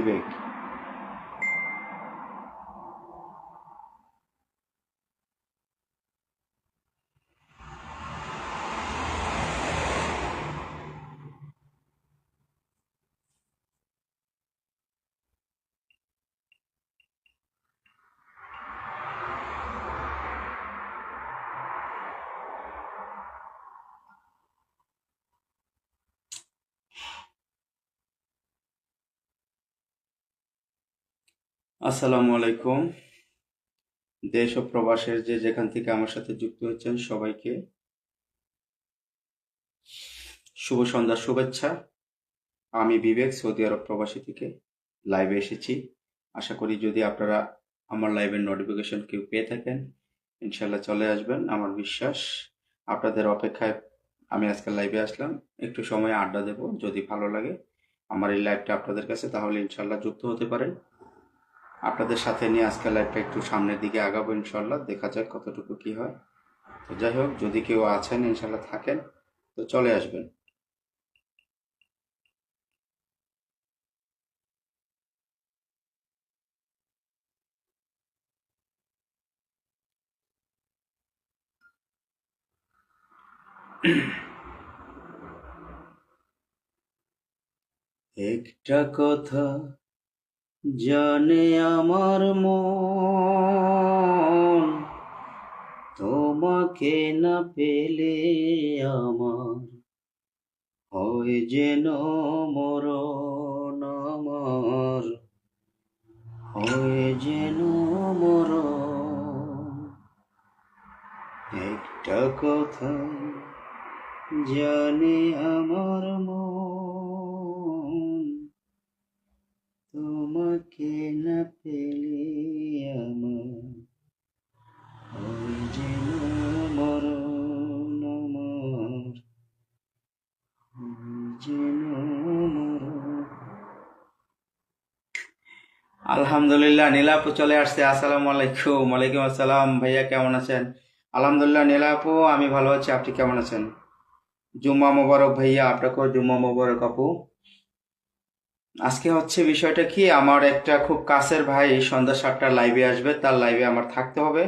বিবেক। আসসালামু আলাইকুম। দেশ ও প্রবাসের যে যেখান থেকে আমার সাথে যুক্ত হচ্ছেন সবাইকে শুভ সন্ধ্যার শুভেচ্ছা। আমি বিবেক সৌদি আরব প্রবাসী থেকে লাইভে এসেছি। আশা করি যদি আপনারা আমার লাইভের নোটিফিকেশন কেউ পেয়ে থাকেন ইনশাল্লাহ চলে আসবেন। আমার বিশ্বাস আপনাদের অপেক্ষায় আমি আজকে লাইভে আসলাম। একটু সময় আড্ডা দেব, যদি ভালো লাগে আমার এই লাইভটা আপনাদের কাছে তাহলে ইনশাল্লাহ যুক্ত হতে পারেন। আপনাদের সাথে নিয়ে আজকের লাইভটা একটু সামনের দিকে আগাবো ইনশাল্লাহ, দেখা যাক কতটুকু কি হয়। তো যাই হোক, যদি কেউ আছেন ইনশাল্লাহ থাকেন তো চলে আসবেন। একটা কথা জানে আমার মন, তোমাকে না পেলে আমার হয় যেন মরণ, আমার হয় যেন মরণ। একটা কথা জানে আমার মন, তোমাকে না পেলে আমার হয় যেন মরণ, আমার হয় যেন মরণ। আলহামদুলিল্লাহ, নীলাপু চলে আসছে। আসসালামু আলাইকুম। ওয়ালাইকুম আসসালাম। ভাইয়া কেমন আছেন? আলহামদুলিল্লাহ নীলাপু, আমি ভালো আছি। আপনি কেমন আছেন? জুম্মা মোবারক ভাইয়া, আপনাকেও জুম্মা মোবারক আপু। আজকে হচ্ছে বিষয়টা কি, আমার একটা খুব কাছের ভাই সন্ধ্যা 7টার লাইভে আসবে, তার লাইভে আমার থাকতে হবে।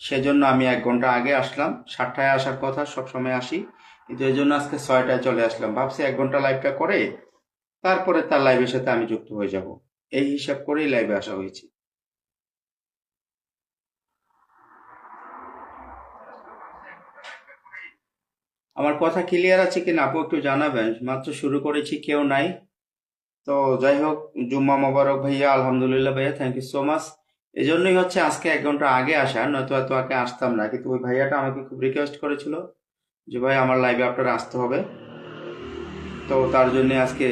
সেজন্য আমি 1 ঘন্টা আগে আসলাম। 7টায় আসার কথা, সবসময় আসি, কিন্তু এই জন্য আজকে 6টায় চলে আসলাম। ভাবছি 1 ঘন্টা লাইভটা করে তারপরে তার লাইভের সাথে আমি যুক্ত হয়ে যাব, এই হিসাব করেই লাইভে আসা হয়েছে। আমার কথা ক্লিয়ার আছে কিনা আপু একটু জানাবেন, মাত্র শুরু করেছি, কেউ নাই। তো যাই হোক, জুম্মা মোবারক ভাইয়া। আলহামদুলিল্লাহ ভাইয়া, থ্যাংক ইউ সো মাচ। এই জন্যই হচ্ছে আজকে 1 ঘন্টা আগে আসা, নয়তো এত আগে আসতাম না। কিন্তু ওই ভাইয়াটা আমাকে খুব রিকোয়েস্ট করেছিল যে ভাই আমার লাইভে আপনারা আসতে হবে, তো তার জন্য আজকে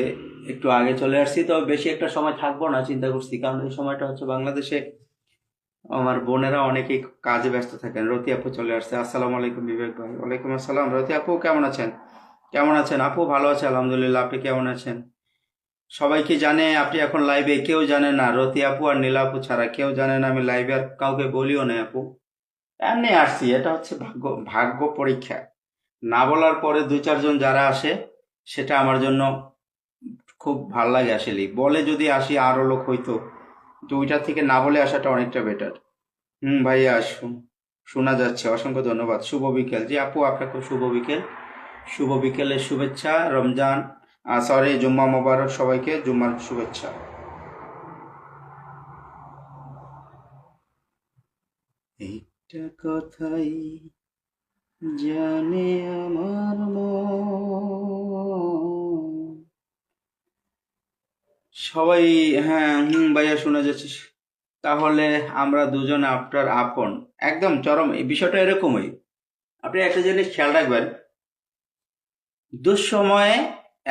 একটু আগে চলে আসছি। তো বেশি একটা সময় থাকবো না চিন্তা করছি, কারণ এই সময়টা হচ্ছে বাংলাদেশে আমার বোনেরা অনেকেই কাজে ব্যস্ত থাকেন। রতি আপু চলে আসছে। আসসালামু আলাইকুম বিবেক ভাই। ওয়ালাইকুম আসসালাম। রতি আপু কেমন আছেন? কেমন আছেন আপু? ভালো আছে আলহামদুলিল্লাহ। আপনি কেমন আছেন? সবাই কি জানে আপনি এখন লাইভে? কেউ জানে না, রতি আপু আর নীলা আপু ছাড়া কেউ জানে না আমি লাইভে, আর কাউকে বলিও না আপু। এমনি আসছি, এটা হচ্ছে ভাগ্য, ভাগ্য পরীক্ষা। না বলার পরে 2-4 জন যারা আসে সেটা আমার জন্য খুব ভাল লাগে আসলে। বলে যদি আসি আরো লোক হইতো, তো ওইটার থেকে না বলে আসাটা অনেকটা বেটার। ভাইয়া আসুন, শোনা যাচ্ছে। অসংখ্য ধন্যবাদ। শুভ বিকেল। জি আপু, আপনাকে শুভ বিকেল। শুভ বিকেলের শুভেচ্ছা। রমজান, সরি, জুম্মা মোবারক সবাইকে, জুম্মার শুভেচ্ছা। একটা কথাই জানে আমার মন। সবাই, হ্যাঁ ভাইয়া শোনা যাচ্ছে। তাহলে আমরা দুজন আপনার আপন, একদম চরম। এই বিষয়টা এরকমই। আপনি একটা জিনিস খেয়াল রাখবেন, দুঃসময়ে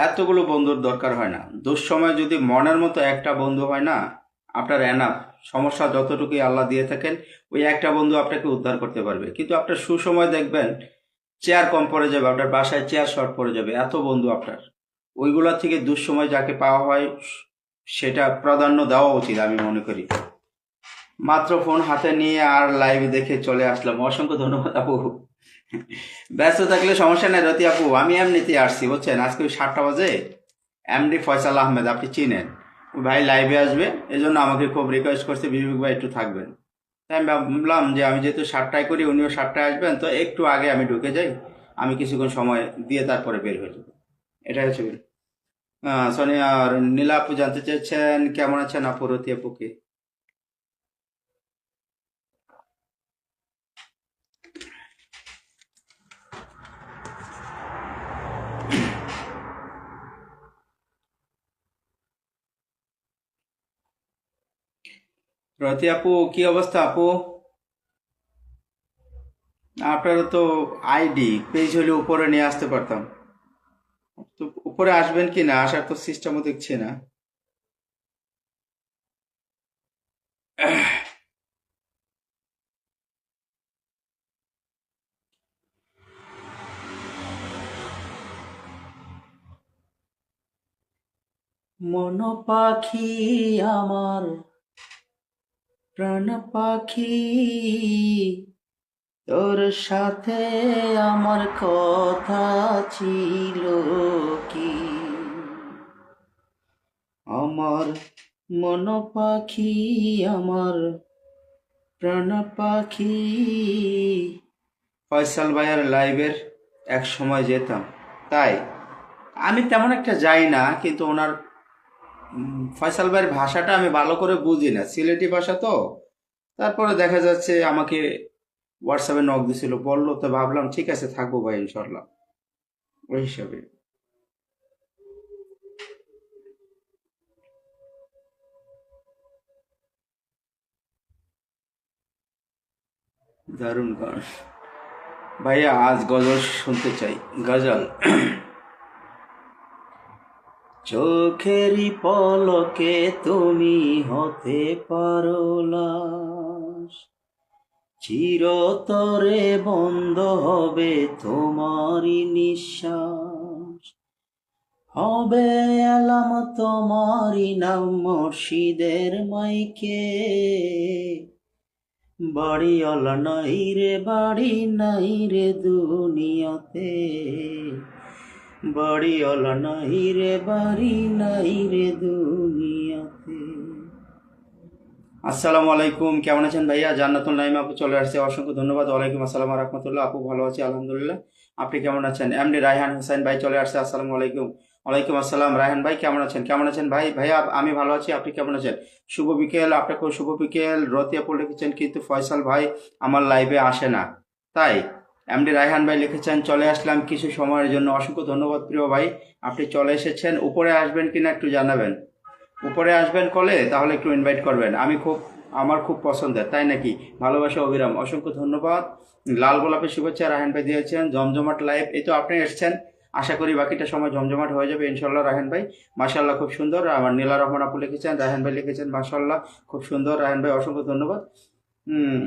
এতগুলো বন্ধুর দরকার হয় না। দুঃসময়ে যদি মনের মতো একটা বন্ধু হয় না, আপনার এনাফ। সমস্যা যতটুকুই আল্লাহ দিয়ে থাকেন, ওই একটা বন্ধু আপনাকে উদ্ধার করতে পারবে। কিন্তু আপনার সুসময় দেখবেন চেয়ার কম পড়ে যাবে, আপনার বাসায় চেয়ার শর্ট পড়ে যাবে, এত বন্ধু আপনার। ওইগুলা থেকে দুঃসময় যাকে পাওয়া হয় সেটা প্রাধান্য দেওয়া উচিত আমি মনে করি। মাত্র ফোন হাতে নিয়ে আর লাইভ দেখে চলে আসলাম। অসংখ্য ধন্যবাদ আপু। ব্যস্ত থাকলে সমস্যা নেই রতি আপু, আমি এমনিতেই আসছি বুঝছেন। আজকে ওই 7টা বাজে এমডি ফয়সাল আহমেদ, আপনি চিনেন, ভাই লাইভে আসবে, এজন্য আমাকে খুব রিকোয়েস্ট করছে বিবেক ভাই একটু থাকবেন। তাই আমি ভাবলাম যে আমি যেহেতু 7টায় করি, উনিও 7টায় আসবেন, তো একটু আগে আমি ঢুকে যাই, আমি কিছুক্ষণ সময় দিয়ে তারপরে বের হয়ে যাবো। এটাই হচ্ছে বিষয়। সোনিয়া আর নীলা আপু জানতে চাইছেন কেমন আছেন আপু, রতি আপুকে। রতি আপু কি অবস্থা আপু? আপনারা তো আইডি পেজ হলে উপরে নিয়ে আসতে পারতাম। তো উপরে আসবেন কি না, আসার তো সিস্টেমও দেখছি না। মন পাখি আমার, প্রাণ পাখি, তোর সাথে আমার কথা ছিল কি? আমার মন পাখি আমার, প্রাণ পাখি। ফয়সাল ভাইয়ের লাইভের এক সময় যেতাম, তাই আমি তেমন একটা যাই না, কিন্তু ওনার ফয়সাল ভাইয়ের ভাষাটা আমি ভালো করে বুঝি না, সিলেটি ভাষা তো। তারপরে দেখা যাচ্ছে আমাকে হোয়াটসঅ্যাপে নক দিছিল, বললো, তো ভাবলাম ঠিক আছে থাকবো ভাই ইনশাল্লাহ, ওই হিসাবে। দারুণ গান ভাইয়া, আজ গজল শুনতে চাই। গজল। চোখেরই পলকে তুমি হতে পারো লাশ, চিরতরে বন্ধ হবে তোমারই নিঃশ্বাস, হবে এলাম তোমারই নাম মুর্শিদের মাইকে, বাড়িওয়ালা নাই রে, বাড়ি নাই রে দুনিয়াতে, বাড়িওয়ালা নাই রে, বাড়ি নাই রে দুনিয়াতে। আসসালামু আলাইকুম, কেমন আছেন ভাইয়া? জান্নাতুল নাইম আপু চলে আসছে, অসংখ্য ধন্যবাদ। ওয়ালাইকুম আসসালাম রহমতুল্লাহ আপু, ভালো আছি আলহামদুলিল্লাহ। আপনি কেমন আছেন? এমডি রায়হান হোসেন ভাই চলে আসছে, আসসালামু আলাইকুম। ওয়ালাইকুম আসসালাম রায়হান ভাই, কেমন আছেন? কেমন আছেন ভাই? ভাইয়া আমি ভালো আছি, আপনি কেমন আছেন? শুভ বিকেল, আপনাকেও শুভ বিকেল। রতি আপু লিখেছেন কিন্তু ফয়সাল ভাই আমার লাইভে আসে না, তাই এমডি রায়হান ভাই লিখেছেন চলে আসলাম কিছু সময়ের জন্য। অসংখ্য ধন্যবাদ প্রিয় ভাই, আপনি চলে এসেছেন। উপরে আসবেন কিনা একটু জানাবেন। উপরে আসবেন কলে, তাহলে একটু ইনভাইট করবেন। আমার খুব পছন্দের, তাই নাকি? ভালোবাসা অবিরাম, অসংখ্য ধন্যবাদ। লাল গোলাপের শুভেচ্ছা রাহেন ভাই দিয়েছেন। জমজমাট লাইভ, এই তো আপনি এসেছেন, আশা করি বাকিটা সময় জমজমাট হয়ে যাবে ইনশাল্লাহ। রাহেন ভাই মাশাল্লাহ খুব সুন্দর। আমার নীলা রহমান আপু লিখেছেন, রাহেন ভাই লিখেছেন মাশাল্লাহ খুব সুন্দর। রাহেন ভাই অসংখ্য ধন্যবাদ। হুম।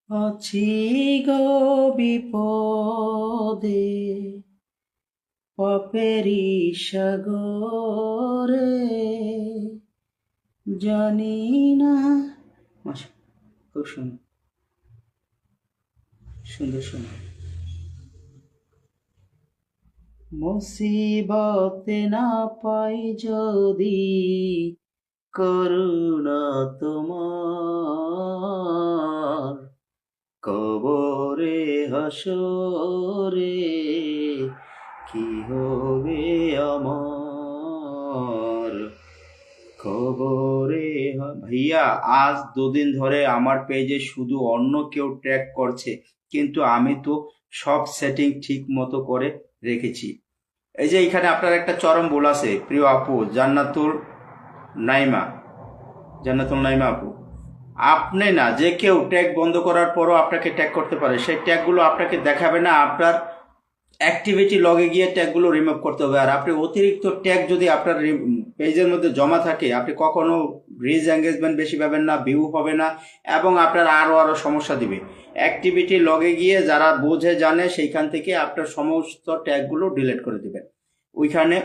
আছি গো বিপদে, পাপেরি সাগরে, জানি না। মাশা- খুব সুন্দর, সুন্দর সুন্দর। মুসিবতে না পাই যদি করুণা তোমার, কবরে হাসরে কি হবে আমার, ভাইয়া আজ 2 দিন ধরে আমার পেজে শুধু অন্য কেউ ট্র্যাক করছে, কিন্তু আমি তো সব সেটিং ঠিক মতো করে রেখেছি। এই যে এখানে আপনার একটা চরম ভুল আছে প্রিয় আপু, নাইমা জান্নাতুল নাইমা আপু। আপনি না, যে কেউ ট্যাগ বন্ধ করার পরও আপনাকে ট্যাগ করতে পারে, সেই ট্যাগগুলো আপনাকে দেখাবে না আপনার অ্যাক্টিভিটি লগে গিয়ে ট্যাগগুলো রিমুভ করতে হবে। আর আপনি অতিরিক্ত ট্যাগ যদি আপনার পেজের মধ্যে জমা থাকে, আপনি কখনো রিচ এঙ্গেজমেন্ট বেশি পাবেন না, ভিউ হবে না, এবং আপনার আরও সমস্যা দিবে। অ্যাক্টিভিটি লগে গিয়ে যারা বোঝে জানে সেইখান থেকে আপনার সমস্ত ট্যাগগুলো ডিলিট করে দিবেন। ওইখানে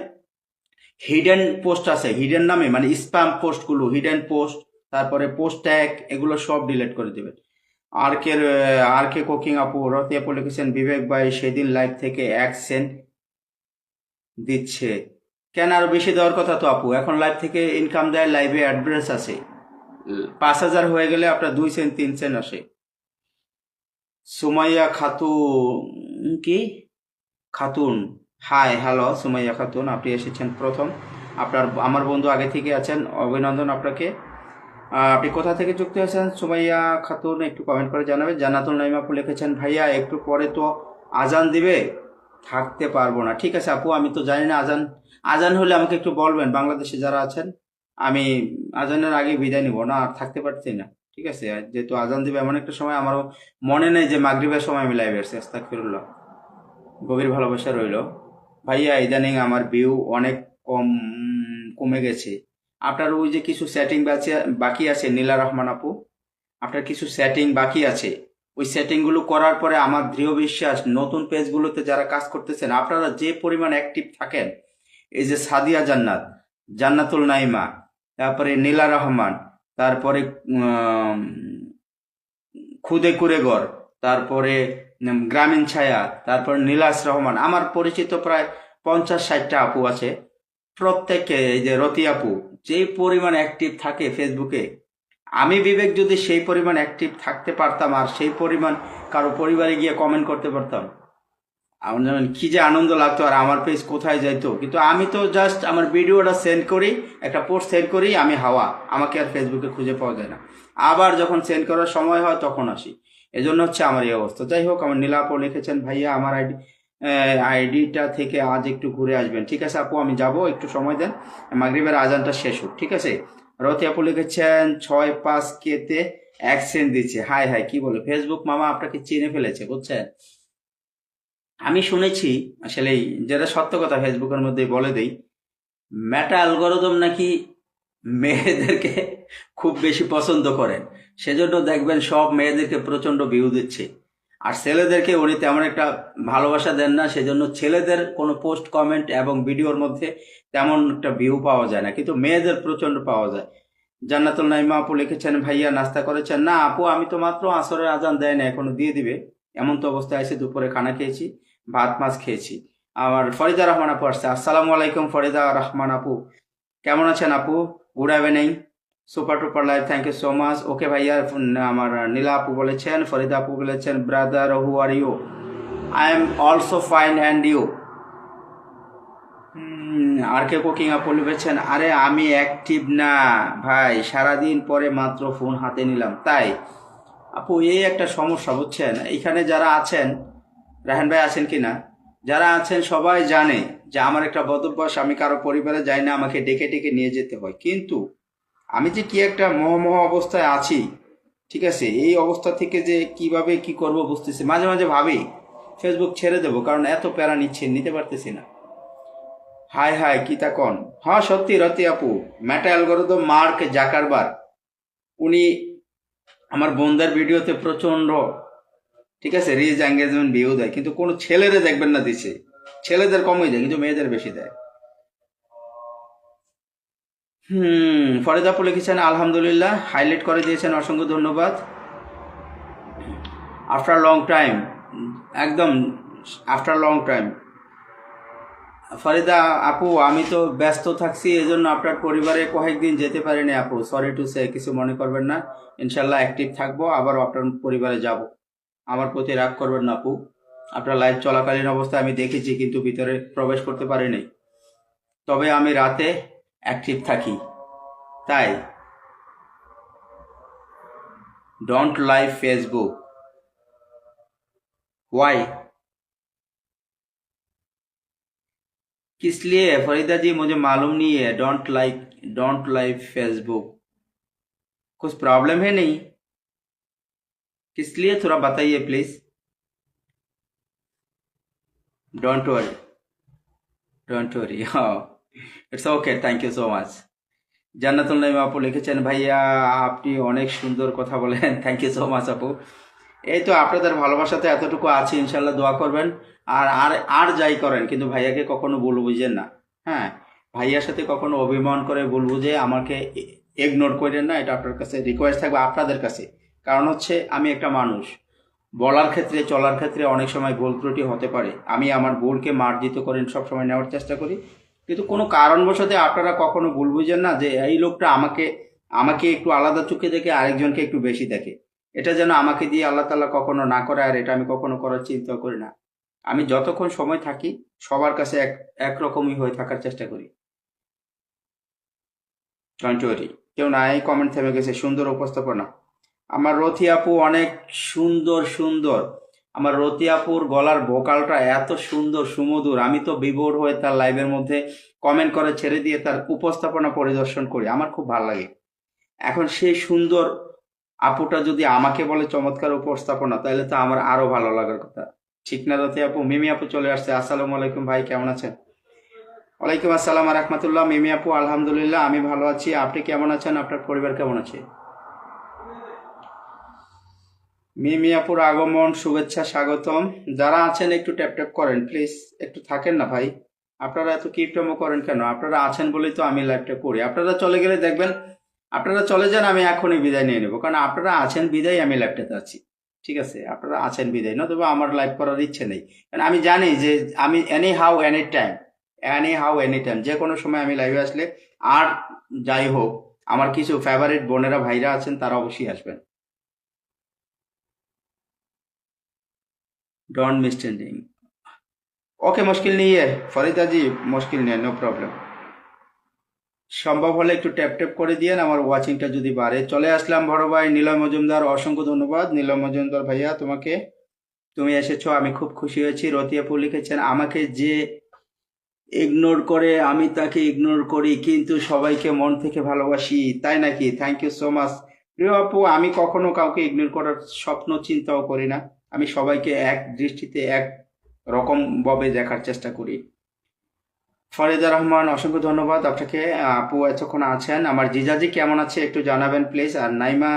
হিডেন পোস্ট আছে, হিডেন নামে মানে স্প্যাম পোস্টগুলো, হিডেন পোস্ট, তারপরে পোস্ট ট্যাগ, এগুলো সব ডিলিট করে দেবেন। আর কে কুকিং আপু, রতি আপু লিখেছেন বিবেক ভাই সেদিন লাইভ থেকে 1 সেন্ট দিচ্ছে কেন? আরো বেশি দেওয়ার কথা তো আপু, এখন লাইভ থেকে ইনকাম দেয়, লাইভে অ্যাড্রেস আছে। 5,000 হয়ে গেলে আপনার 2 সেন্ট 3 সেন্ট আসে। সুমাইয়া খাতুন, কি খাতুন, হাই হ্যালো সুমাইয়া খাতুন, আপনি এসেছেন প্রথম। আমার বন্ধু আগে থেকে আছেন, অভিনন্দন আপনাকে। আপনি কোথা থেকে যুক্ত হয়েছেন সুমাইয়া খাতুন, একটু কমেন্ট করে জানাবেন। জান্নাতুল নাইম আপু লিখেছেন ভাইয়া একটু পরে তো আজান দিবে, থাকতে পারবো না। ঠিক আছে আপু, আমি তো জানি না আজান আজান হলে আমাকে একটু বলবেন, বাংলাদেশে যারা আছেন। আমি আজানের আগে বিদায় নিব না, আর থাকতে পারছি না। ঠিক আছে, যেহেতু আজান দিবে এমন একটা সময়, আমারও মনে নেই যে মাগরিবের সময় আমি লাইভে আসছি। আস্তাগফিরুল্লাহ, গভীর ভালোবাসা রইল। ভাইয়া ইদানিং আমার ভিউ অনেক কমে গেছে। আপনার ওই যে কিছু সেটিং বাকি আছে নীলা রহমান আপু, আপনার কিছু সেটিং বাকি আছে। ওই সেটিংগুলো করার পরে আমার দৃঢ় বিশ্বাস নতুন পেজগুলোতে যারা কাজ করতেছেন, আপনারা যে পরিমাণ অ্যাক্টিভ থাকেন, এই যে সাদিয়া জান্নাত, জান্নাতুল নাইমা, তারপরে নীলা রহমান, তারপরে খুদে কুরেগর, তারপরে গ্রামীণ ছায়া, তারপর নীলাস রহমান, আমার পরিচিত প্রায় 50-60টা আপু আছে। প্রত্যেকে, এই যে রতি আপু, যে পরিমাণ অ্যাক্টিভ থাকে ফেসবুকে, আমি বিবেক যদি সেই পরিমাণ অ্যাক্টিভ থাকতে পারতাম আর সেই পরিমাণ কারো পরিবারে গিয়ে কমেন্ট করতে পারতাম, আমার যেমন কি যে আনন্দ লাগতো, আর আমার পেজ কোথায় যাইতো। কিন্তু আমি তো জাস্ট আমার ভিডিওটা সেন্ড করি, একটা পোস্ট সেন্ড করি, আমি হাওয়া, আমাকে আর ফেসবুকে খুঁজে পাওয়া যায় না। আবার যখন সেন্ড করার সময় হয় তখন আসি, এজন্য হচ্ছে আমার এই অবস্থা। যাই হোক, আমার নীলাপও লিখেছেন ভাইয়া আমার আইডিটা থেকে আজ একটু ঘুরে আসবেন। ঠিক আছে আপু, আমি যাব, একটু সময় দেন, মাগরিবের আজানটা শেষ হোক। ঠিক আছে। রতি আপু লিখেছেন 6-5K-তে 1 সেন্ট দিচ্ছে। হাই হাই, কি বলে, ফেসবুক মামা আপনাকে চিনে ফেলেছে, বুঝছেন। আমি শুনেছি, আসলে যেটা সত্য কথা ফেসবুকের মধ্যে বলে দেই, মেটা অ্যালগোরিদম নাকি মেয়েদেরকে খুব বেশি পছন্দ করেন, সেজন্য দেখবেন সব মেয়েদেরকে প্রচন্ড ভিউ দিচ্ছে। আর ছেলেদেরকে উনি তেমন একটা ভালোবাসা দেন না, সেজন্য ছেলেদের কোনো পোস্ট কমেন্ট এবং ভিডিওর মধ্যে তেমন একটা ভিউ পাওয়া যায় না, কিন্তু মেয়েদের প্রচন্ড পাওয়া যায়। জান্নাতুল নাইমা আপু লিখেছেন ভাইয়া নাস্তা করেছেন? না আপু, আমি তো মাত্র আসরের আজান দেয় না, এখনো দিয়ে দিবে, এমন তো অবস্থায় আছে। দুপুরে খানা খেয়েছি, ভাত মাছ খেয়েছি। আমার ফরিদা রহমান আপু আসছে। আসসালামু আলাইকুম ফরিদা রহমান আপু, কেমন আছেন আপু? Good evening, super duper live, thank you so much. Okay ভাইয়া, আমার নীলা আপু বলেছেন, ফরিদা আপু বলেছেন brother who are you, I am also fine and you. R K cooking আপু লিখেছেন আরে আমি অ্যাক্টিভ না ভাই, সারাদিন পরে মাত্র ফোন হাতে নিলাম। তাই আপু, এই একটা সমস্যা, বুঝছেন। এখানে যারা আছেন, রাহান ভাই আছেন কি না, যারা আছেন সবাই জানে যে আমার একটা বদভ্যাস, আমি কারো পরিবারে যাই না, আমাকে ডেকে ডেকে নিয়ে যেতে হয়। কিন্তু আমি যে কি একটা মোহমোহ অবস্থায় আছি, ঠিক আছে, এই অবস্থা থেকে যে কিভাবে কি করব বুঝতেছি। মাঝে মাঝে ভাবি ফেসবুক ছেড়ে দেবো, কারণ এত প্যারা নিতে পারতেছি না। হাই হাই, কি তা কন। হ্যাঁ সত্যি রতি আপু, মেটা অ্যালগোরিদম মার্ক জাকারবার, উনি আমার বোনদের ভিডিওতে প্রচন্ড, ঠিক আছে, রিচ এঙ্গেজমেন্ট ভিউ দেয়, কিন্তু কোনো ছেলেদের দেখবেন না দিছে। ছেলেদের কমই দেয়, কিন্তু মেয়েদের বেশি দেয়। ফরিদ আপু লিখেছেন আলহামদুলিল্লাহ, হাইলাইট করে দিয়েছেন, অসংখ্য ধন্যবাদ। আফটার লং টাইম, একদম আফটার লং টাইম। ফরিদা আপু, আমি তো ব্যস্ত থাকছি, এজন্য আপনার পরিবারে কয়েকদিন যেতে পারিনি আপু, সরি টু সে, কিছু মনে করবেন না। ইনশাল্লাহ অ্যাক্টিভ থাকবো, আবার আপনার পরিবারে যাব। আমার প্রতি রাগ করবেন না আপু, আপনার লাইভ চলাকালীন অবস্থায় আমি দেখেছি, কিন্তু ভিতরে প্রবেশ করতে পারিনি। তবে আমি রাতে অ্যাক্টিভ থাকি, তাই डोंट लाइक फेसबुक, वाई, किस लिए फरीदा जी, मुझे मालूम नहीं है। डोंट लाइक फेसबुक, कुछ प्रॉब्लम है नहीं? किस लिए, थोड़ा बताइए please. Don't worry, don't worry. It's okay, thank you so much. Jannatul Naim আপু লিখেছেন, ভাইয়া আপনি অনেক সুন্দর কথা বলেন। থ্যাংক ইউ সো মাচ আপু। এই তো আপনাদের ভালোবাসাতে এতটুকু আছে, ইনশাল্লাহ দোয়া করবেন। আর আর আর যাই করেন কিন্তু ভাইয়াকে কখনো ভুল বুঝেন না। হ্যাঁ, ভাইয়ার সাথে কখনো অভিমান করে ভুল বুঝে আমাকে ইগনোর করেন না, এটা আপনার কাছে রিকোয়েস্ট থাকবে, আপনাদের কাছে। কারণ হচ্ছে আমি একটা মানুষ, বলার ক্ষেত্রে চলার ক্ষেত্রে অনেক সময় ভুল ত্রুটি হতে পারে। আমি আমার ভুলকে মার্জিত করে সবসময় নেওয়ার চেষ্টা করি, কিন্তু কোনো কারণবশত আপনারা কখনো ভুল বুঝেন না যে এই লোকটা আমাকে আমাকে একটু আলাদা চোখে দেখে আরেকজনকে একটু বেশি দেখে। এটা যেন আমাকে দিয়ে আল্লাহ তাআলা কখনো না করে, আর এটা আমি কখনো করার চিন্তা করি না। আমি যতক্ষণ সময় থাকি সবার কাছে একরকমই হয়ে থাকার চেষ্টা করি। Don't worry. কেউ নাই, কমেন্ট থেমে গেছে, সুন্দর উপস্থাপনা। আমার রথি আপু অনেক সুন্দর সুন্দর। আমার রথি আপুর গলার ভোকালটা এত সুন্দর সুমধুর, আমি তো বিভোর হয়ে তার লাইভের মধ্যে কমেন্ট করে ছেড়ে দিয়ে তার উপস্থাপনা পরিদর্শন করি, আমার খুব ভালো লাগে। এখন সেই সুন্দর আপুটা যদি আমাকে বলে চমৎকার উপস্থাপনা, তাহলে তো আমার আরো ভালো লাগার কথা, ঠিক না রথি আপু? মিমি আপু চলে আসছে, আসসালামু আলাইকুম ভাই, কেমন আছেন? ওয়ালাইকুম আসসালাম রহমতুল্লাহ। মিমি আপু আলহামদুলিল্লাহ আমি ভালো আছি, আপনি কেমন আছেন? আপনার পরিবার কেমন আছে? মিমিয়াপুর আগমন, শুভেচ্ছা, স্বাগতম। যারা আছেন একটু ট্যাপ ট্যাপ করেন প্লিজ, একটু থাকেন না ভাই। আপনারা এত কিপটামো করেন কেন? আপনারা আছেন বলেই তো আমি লাইভটা করি। আপনারা চলে গেলে দেখবেন, আপনারা চলে যান, আমি এখনই বিদায় নিয়ে নেবো, কারণ আপনারা আছেন বিদায় আমি লাইভটাতে আছি। ঠিক আছে, আপনারা আছেন বিদায়, নতুবা আমার লাইভ করার ইচ্ছে নেই। কারণ আমি জানি যে আমি এনি হাউ এনি টাইম যে কোনো সময় আমি লাইভে আসলে, আর যাই হোক, আমার কিছু ফেভারিট বোনেরা ভাইরা আছেন, তারা অবশ্যই আসবেন। डोंट मिसटेंडिंग। ওকে, মুশকিল নেই है ফরিদা জি, মুশকিল নেই, নো প্রবলেম। সম্ভব হলে একটু ট্যাপ ট্যাপ করে দিয়েন, আমার ওয়াচিংটা যদি বাড়ে। চলে আসলাম বড় ভাই নিলয় মজুমদার, অসংখ্য ধন্যবাদ নিলয় মজুমদার ভাইয়া তোমাকে, তুমি এসেছো, আমি খুব খুশি হয়েছি। রতিয়াপু লিখেছেন, আমাকে যে ইগনোর করে আমি তাকে ইগনোর করি, কিন্তু সবাইকে মন থেকে ভালোবাসি, তাই নাকি? Thank you so much. প্রিয় আপু, আমি কখনো কাউকে ইগনোর করার স্বপ্ন চিন্তাও করি না। আমি সবাইকে এক দৃষ্টিতে এক রকম ভাবে দেখার চেষ্টা করি। ফরিদা রহমান অসংখ্য ধন্যবাদ আপনাকে। আপু এতক্ষণ আছেন। আমার জিজাজি কেমন আছে একটু জানাবেন প্লিজ। আর নাইমা,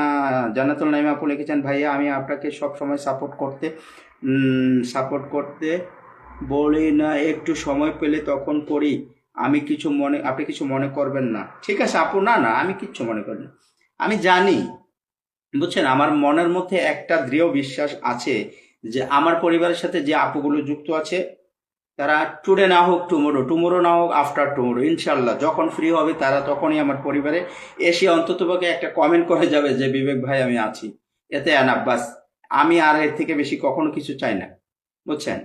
জান্নাতুল নাইমা আপু লিখেছেন, ভাইয়া আমি আপনাকে সব সময় সাপোর্ট করতে বলি না, একটু সময় পেলে তখন করি। আপনি কিছু মনে করবেন না, ঠিক আছে আপু? না না, আমি কিচ্ছু মনে করি না। আমি জানি, বুঝছেন, আমার মনের মধ্যে একটা দৃঢ় বিশ্বাস আছে যে আমার পরিবারের সাথে যে আপুগুলো যুক্ত আছে, তারা টুডে না হোক টুমোরো, টুমোরো না হোক আফটার টুমোরো, ইনশাল্লাহ যখন ফ্রি হবে তারা তখনই আমার পরিবারে এসে অন্ততপক্ষে একটা কমেন্ট করে যাবে যে বিবেক ভাই আমি আছি। এতে আনাপ বাস। আমি আর এর থেকে বেশি কখনো কিছু চাই না, বুঝছেন?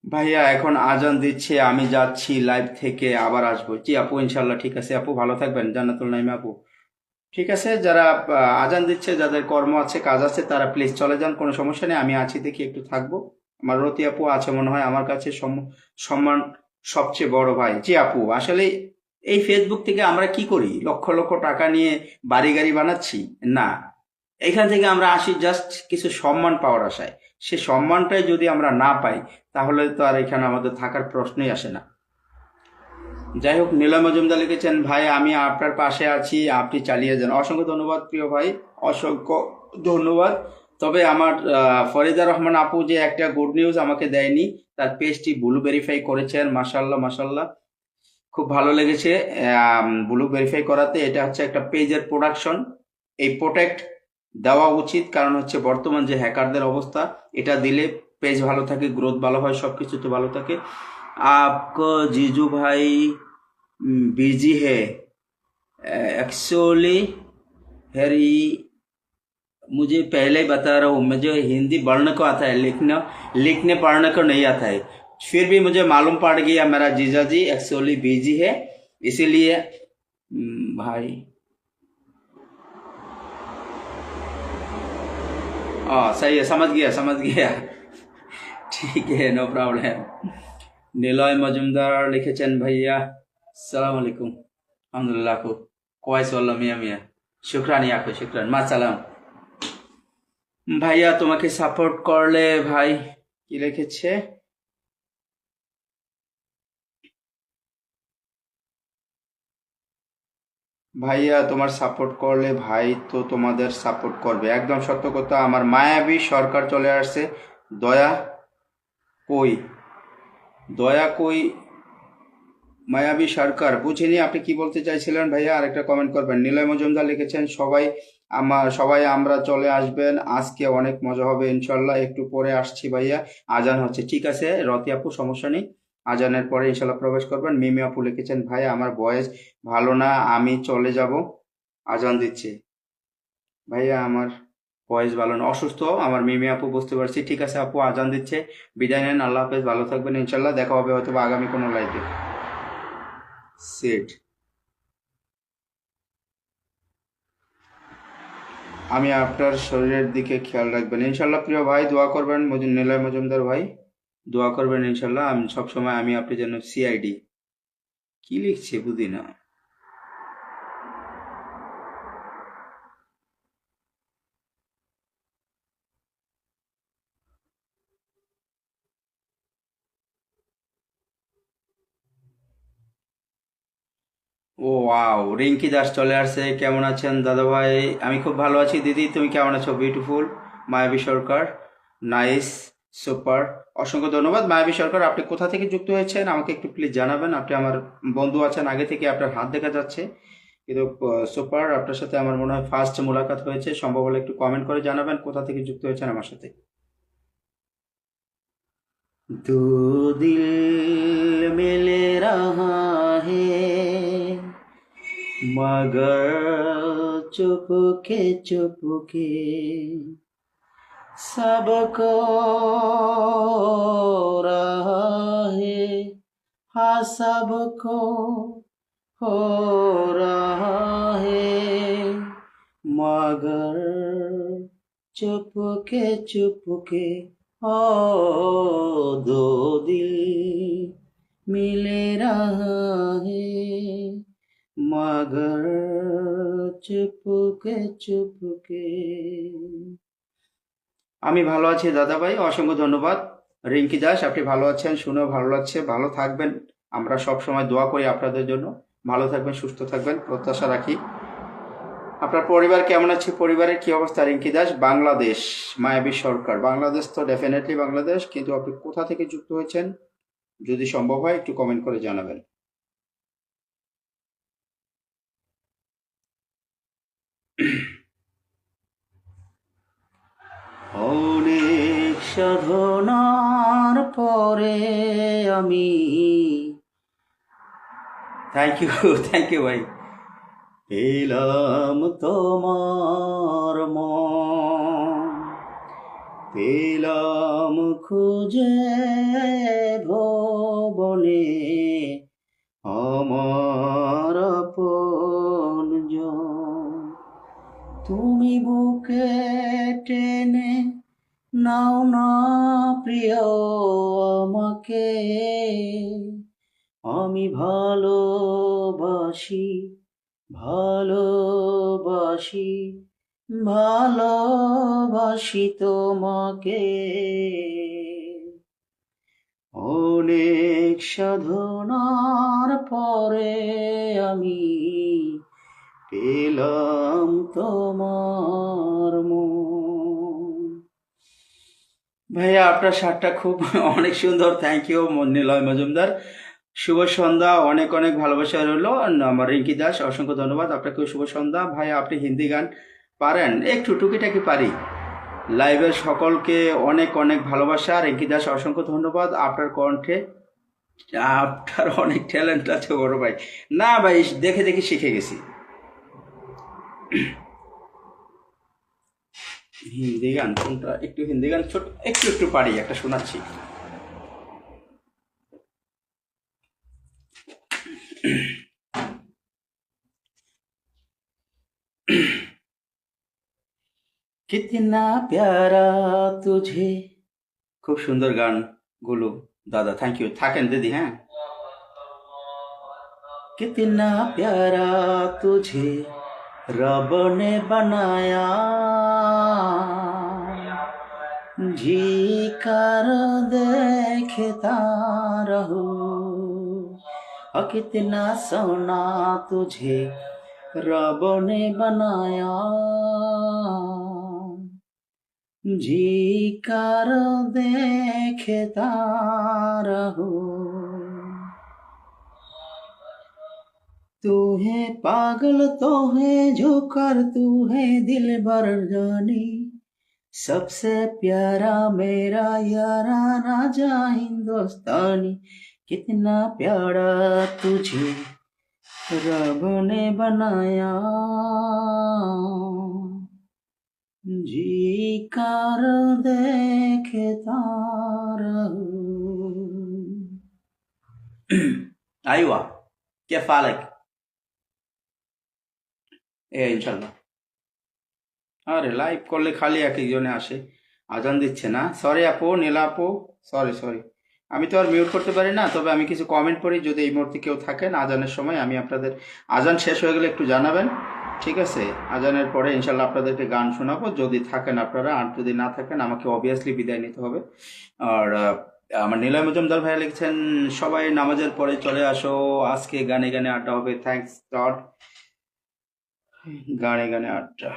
ভাইয়া এখন আজান দিচ্ছে, আমি যাচ্ছি লাইভ থেকে, আবার আসবো। জি আপু, ইনশাল্লাহ ঠিক আছে আপু, ভালো থাকবেন। জান্নাতুল নাইমা আপু, ঠিক আছে। যারা আজান দিচ্ছে, যাদের কর্ম আছে কাজ আছে, তারা প্লিজ চলে যান, কোনো সমস্যা নেই, আমি আছি দেখি একটু থাকবো। আমার রতি আপু আছে মনে হয়, আমার কাছে সম্মান সবচেয়ে বড় ভাই। জি আপু, আসলে এই ফেসবুক থেকে আমরা কি করি? লক্ষ লক্ষ টাকা নিয়ে বাড়ি গাড়ি বানাচ্ছি না। এখান থেকে আমরা আসি জাস্ট কিছু সম্মান পাওয়ার আশায়। সে সম্মানটাই যদি আমরা না পাই, তাহলে তো আর এখানে আমাদের থাকার প্রশ্নই আসে না। যাই হোক, নীলয় মজুমদার লিখেছেন, ভাই আমি আপনার পাশে আছি, আপনি চালিয়ে যান। অসংখ্য ধন্যবাদ প্রিয় ভাই, অসংখ্য ধন্যবাদ। তবে আমার ফরিদা রহমান আপু যে একটা গুড নিউজ আমাকে দেয়নি, তার পেজটি ব্লু ভেরিফাই করেছেন, মাশাল্লাহ মাশাল্লাহ, খুব ভালো লেগেছে। ব্লু ভেরিফাই করাতে এটা হচ্ছে একটা পেজের প্রোডাকশন, এই প্রোটেক্ট দেওয়া উচিত, কারণ হচ্ছে বর্তমান যে হ্যাকারদের অবস্থা, এটা দিলে পেজ ভালো থাকে, গ্রোথ ভালো হয়, সব কিছুতে ভালো থাকে। आपको जीजू भाई बिजी है एक्चुअली, हैरी मुझे पहले ही बता रहा हूँ, मुझे हिंदी पढ़ने को आता है, लिखने पढ़ने को नहीं आता है। फिर भी मुझे मालूम पड़ गया मेरा जीजा जी एक्चुअली बिजी है, इसीलिए भाई। सही है, समझ गया समझ गया। ठीक है, नो प्रॉब्लम। নিলয় মজুমদার লিখেছেন, ভাইয়া সালাম আলাইকুম। আলহামদুলিল্লাহ আপু, কোয়াইস ওয়াল্লাহ মিয়া মিয়া, শুকরান ইয়াকু, শুকরান, মা সালাম। ভাইয়া তোমাকে সাপোর্ট করলে, ভাই কি লিখেছে, ভাইয়া তোমার সাপোর্ট করলে ভাই তো তোমাদের সাপোর্ট করবে, একদম সত্য কথা। আমার মায়াবী সরকার চলে আসছে। দয়া কই, দয়া কই, মায়াবী সরকার বুঝিনি আপনি কি বলতে চাইছিলেন ভাইয়া। আরেকটা কমেন্ট করবেন। নিলয় মজুমদার লিখেছেন সবাই আমরা চলে আসবেন, আজকে অনেক মজা হবে ইনশাল্লাহ। একটু পরে আসছি ভাইয়া, আজান হচ্ছে। ঠিক আছে রতি আপু, সমস্যা নেই, আজানের পরে ইনশাল্লাহ প্রবেশ করবেন। মিমি আপু লিখেছেন ভাই আমার ভয়েস ভালো না, আমি চলে যাব, আজান দিচ্ছে। ভাইয়া আমার ভয়েস ভালো না, অসুস্থ আমার মিমি আপু, বুঝতে পারছি। ঠিক আছে আপু, আজান দিচ্ছে, বিদায় নেন, আল্লাহ হাফেজ, ভালো থাকবেন ইনশাল্লাহ, দেখা হবে হয়তো বা আগামী কোনো লাইভে। সেট, আমি আপনার শরীরের দিকে খেয়াল রাখবেন ইনশাল্লাহ। প্রিয় ভাই দোয়া করবেন, নিলয় মজুমদার ভাই দোয়া করবেন ইনশাল্লাহ। আমি সবসময় আপনি যেন সিআইডি কি লিখছে বুঝি না। ও ওয়াও, রিঙ্কি দাস চলে আসছে। কেমন আছেন দাদা ভাই? আমি খুব ভালো আছি। দিদি তুমি কেমন আছো? বিউটিফুল মায়াবী সরকার, নাইস, সুপার, অসংখ্য ধন্যবাদ মায়াবী সরকার। আপনি কোথা থেকে যুক্ত হয়েছেন আমাকে একটু প্লিজ জানাবেন। আপনি আমার বন্ধু আছেন আগে থেকে, আপনার হাত দেখা যাচ্ছে কিন্তু। সুপার, আপনার সাথে আমার মনে হয় ফার্স্ট মোলাকাত হয়েছে, সম্ভব হলে একটু কমেন্ট করে জানাবেন কোথা থেকে যুক্ত হয়েছেন আমার সাথে। दो दिल मिल रहा है मगर चुपके चुपके सबको रहा है, हाँ सबको हो रहा है मगर चुपके चुपके। ओ दो दिल मिले रहा है मगर চুপকে চুপকে। আমি ভালো আছি দাদা ভাই, অসংখ্য ধন্যবাদ। রিঙ্কি দাস আপনি ভালো আছেন, শুনেও ভালো লাগছে। ভালো থাকবেন, আমরা সব সময় দোয়া করি আপনাদের জন্য। ভালো থাকবেন, সুস্থ থাকবেন, প্রত্যাশা রাখি। আপনার পরিবার কেমন আছে? পরিবারের কি অবস্থা? রিঙ্কি দাস বাংলাদেশ, মায়াবী সরকার বাংলাদেশ, তো ডেফিনেটলি বাংলাদেশ, কিন্তু আপনি কোথা থেকে যুক্ত হয়েছেন যদি সম্ভব হয় একটু কমেন্ট করে জানাবেন। অনেক সাধনার পরে আমি, থ্যাংক ইউ থ্যাংক ইউ ভাই, পেলাম তোমার মন, পেলাম খুঁজে ভবনে আমার আপনজন। তুমি বুকে টেনে নাও না প্রিয় আমাকে, আমি ভালোবাসি ভালোবাসি ভালোবাসি তোমাকে। অনেক সাধনার পরে আমি পেলাম তোমার মন। ভাইয়া আপনার শার্টটা খুব অনেক সুন্দর, থ্যাংক ইউ নিলয় মজুমদার। শুভ সন্ধ্যা, অনেক অনেক ভালোবাসা রইলো। আমার রিঙ্কি দাস অসংখ্য ধন্যবাদ, আপনাকেও শুভ সন্ধ্যা। ভাইয়া আপনি হিন্দি গান পারেন? একটু টুকিটাকি পারি। লাইভের সকলকে অনেক অনেক ভালোবাসা। রিঙ্কি দাস অসংখ্য ধন্যবাদ, আপনার কণ্ঠে আপনার অনেক ট্যালেন্ট আছে বড় ভাই। না ভাই, দেখে দেখে শিখে গেছি। হিন্দি গান কোনটা? একটু হিন্দি গান ছোট একটু একটু পারি, একটা শোনাচ্ছি। কিতনা প্যারা তুঝে, খুব সুন্দর গান গুলো দাদা, থ্যাংক ইউ। থাকেন দিদি, হ্যাঁ। कितना प्यारा तुझे रब ने बनाया, जी कर देखता रहूं। और कितना सोना तुझे रब ने बनाया जी कर देखता रहो तू है पागल तो है जो कर तू है दिल भर जानी सबसे प्यारा मेरा याराना जा हिंदुस्तानी कितना प्यारा तुझे रब ने बनाया जी कर देखता रहूं ايوه كيف حالك ايه ইনশাল্লাহ আরে লাইভ করলে খালি এক একজনে আসে আজান দিচ্ছে না সরি আপু নীলা আপু সরি সরি আমি তো আর মিউট করতে পারি না তবে আমি কিছু কমেন্ট করি যদি এই মুহূর্তে কেউ থাকেন আজানের সময় আমি আপনাদের আজান শেষ হয়ে গেলে একটু জানাবেন ঠিক আছে আজানের পরে ইনশাল্লাহ আপনাদেরকে গান শোনাবো যদি থাকেন আপনারা আর যদি না থাকেন আমাকে অবভিয়াসলি বিদায় নিতে হবে আর আমার নিলয় মজুমদার ভাইয়া লিখছেন সবাই নামাজের পরে চলে আসো আজকে গানে গানে আড্ডা হবে থ্যাঙ্কস গড গানে গানে আড্ডা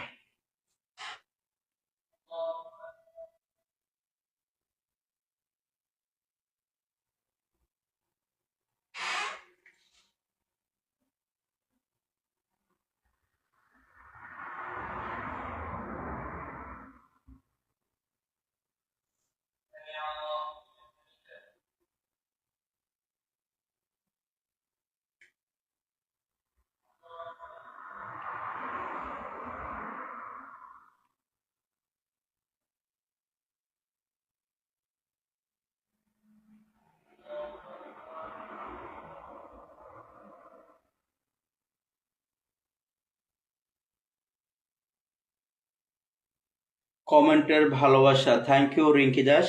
কমেন্টের ভালোবাসা থ্যাংক ইউ রিঙ্কি দাস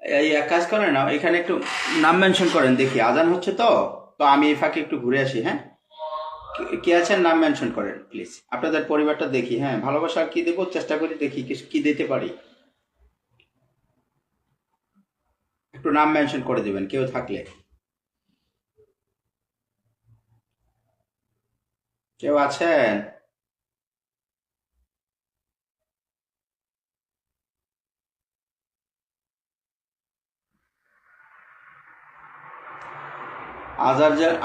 এই এক কাজ করেন না এখানে একটু নাম মেনশন করেন দেখি আজান হচ্ছে তো তো আমি এই ফাঁকে একটু ঘুরে আসি হ্যাঁ কে আছেন নাম মেনশন করেন প্লিজ আপনাদের পরিবারটা দেখি হ্যাঁ ভালোবাসা কি দেবো চেষ্টা করি দেখি কি দিতে পারি একটু নাম মেনশন করে দিবেন কেউ থাকলে কেউ আছেন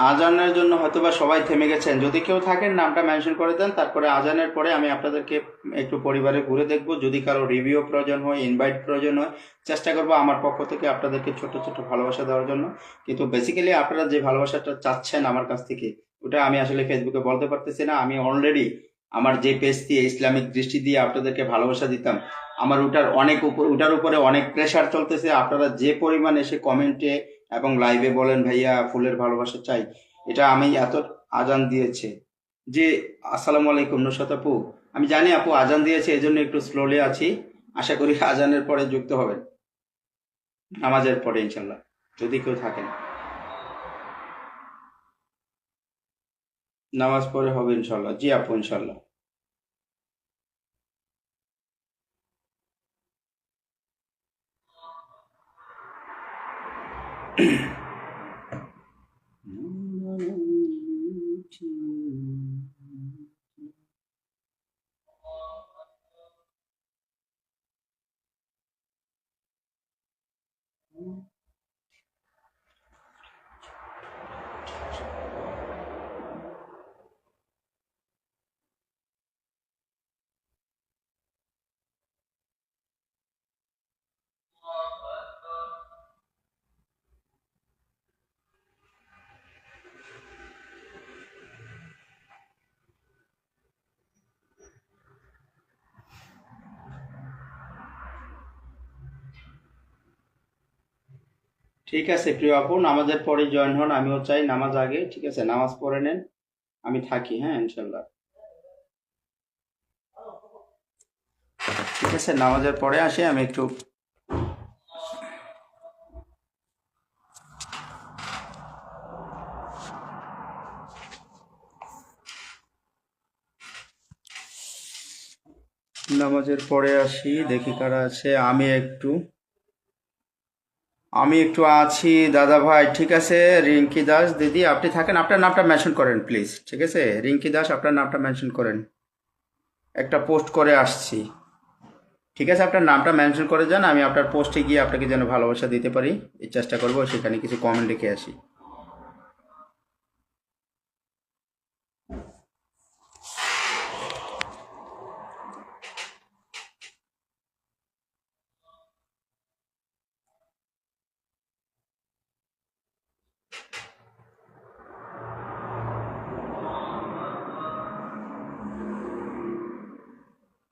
আজানের জন্য হয়তোবা সবাই থেমে গেছেন যদি কেউ থাকেন নামটা মেনশন করে দেন তারপরে আজানের পরে আমি আপনাদেরকে একটু পরিবারে ঘুরে দেখব যদি কারো রিভিউ প্রয়োজন হয় ইনভাইট প্রয়োজন হয় চেষ্টা করবো আমার পক্ষ থেকে আপনাদেরকে ছোট ছোট ভালোবাসা দেওয়ার জন্য কিন্তু বেসিক্যালি আপনারা যে ভালোবাসাটা চাচ্ছেন আমার কাছ থেকে ওটা আমি আসলে ফেসবুকে বলতে পারতেছি না আমি অলরেডি আমার যে পেজ দিয়ে ইসলামিক দৃষ্টি দিয়ে আপনাদেরকে ভালোবাসা দিতাম আমার ওটার উপরে অনেক প্রেশার চলতেছে আপনারা যে পরিমাণ এসে কমেন্টে এবং লাইভে বলেন ভাইয়া ফুলের ভালোবাসা চাই এটা আমি এত আজান দিয়েছে যে আসসালামু আলাইকুম নুসরাত আপু আমি জানি আপু আজান দিয়েছে এই জন্য একটু স্লোলি আছি আশা করি আজানের পরে যুক্ত হবেন নামাজের পরে ইনশাল্লাহ যদি কেউ থাকেন নামাজ পরে হবে ইনশাল্লাহ জি আপু ইনশাল্লাহ ঠিক আছে প্রিয় আপু নামাজের পরে জয়েন হন আমিও চাই নামাজ আগে ঠিক আছে নামাজ পড়ে নেন আমি থাকি হ্যাঁ ইনশাল্লাহ ঠিক আছে নামাজের পরে আসি আমি একটু নামাজের পরে আসি দেখি কারা আছে আমি একটু আমি একটু আছি দাদা ভাই, ঠিক আছে। রিঙ্কি দাস দিদি আপনি থাকেন, আপনার নামটা মেনশন করেন প্লিজ, ঠিক আছে। রিঙ্কি দাস আপনার নামটা মেনশন করেন, একটা পোস্ট করে আসছি, ঠিক আছে। আপনার নামটা মেনশন করে যান, আমি আপনার পোস্টে গিয়ে আপনাকে যেন ভালোবাসা দিতে পারি এই চেষ্টা করব, সেখানে কিছু কমেন্ট রেখে আসি।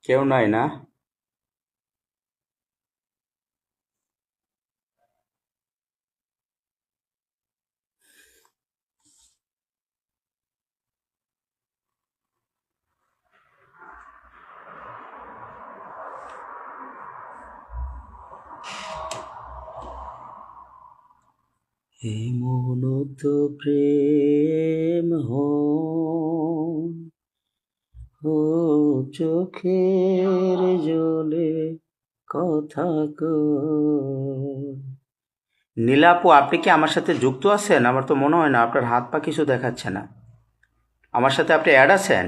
কেউ নাই না? এমন তো প্রেম ও চোখের জলে কথা নীলাপু, আপনি কি আমার সাথে যুক্ত আছেন? আমার তো মনে হয় না, আপনার হাত পা কিছু দেখাচ্ছে না। আমার সাথে আপনি অ্যাড আছেন?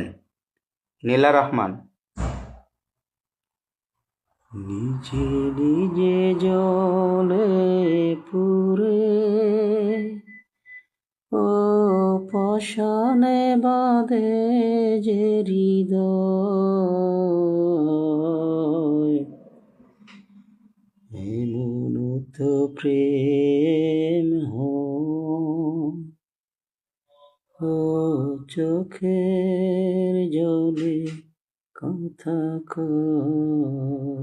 নীলা রহমান। নিজে নিজে জলে পুরে ও পাষাণে বাঁধে যে হৃদয়, এমন তো প্রেম ও চোখের জলে কথা কয়।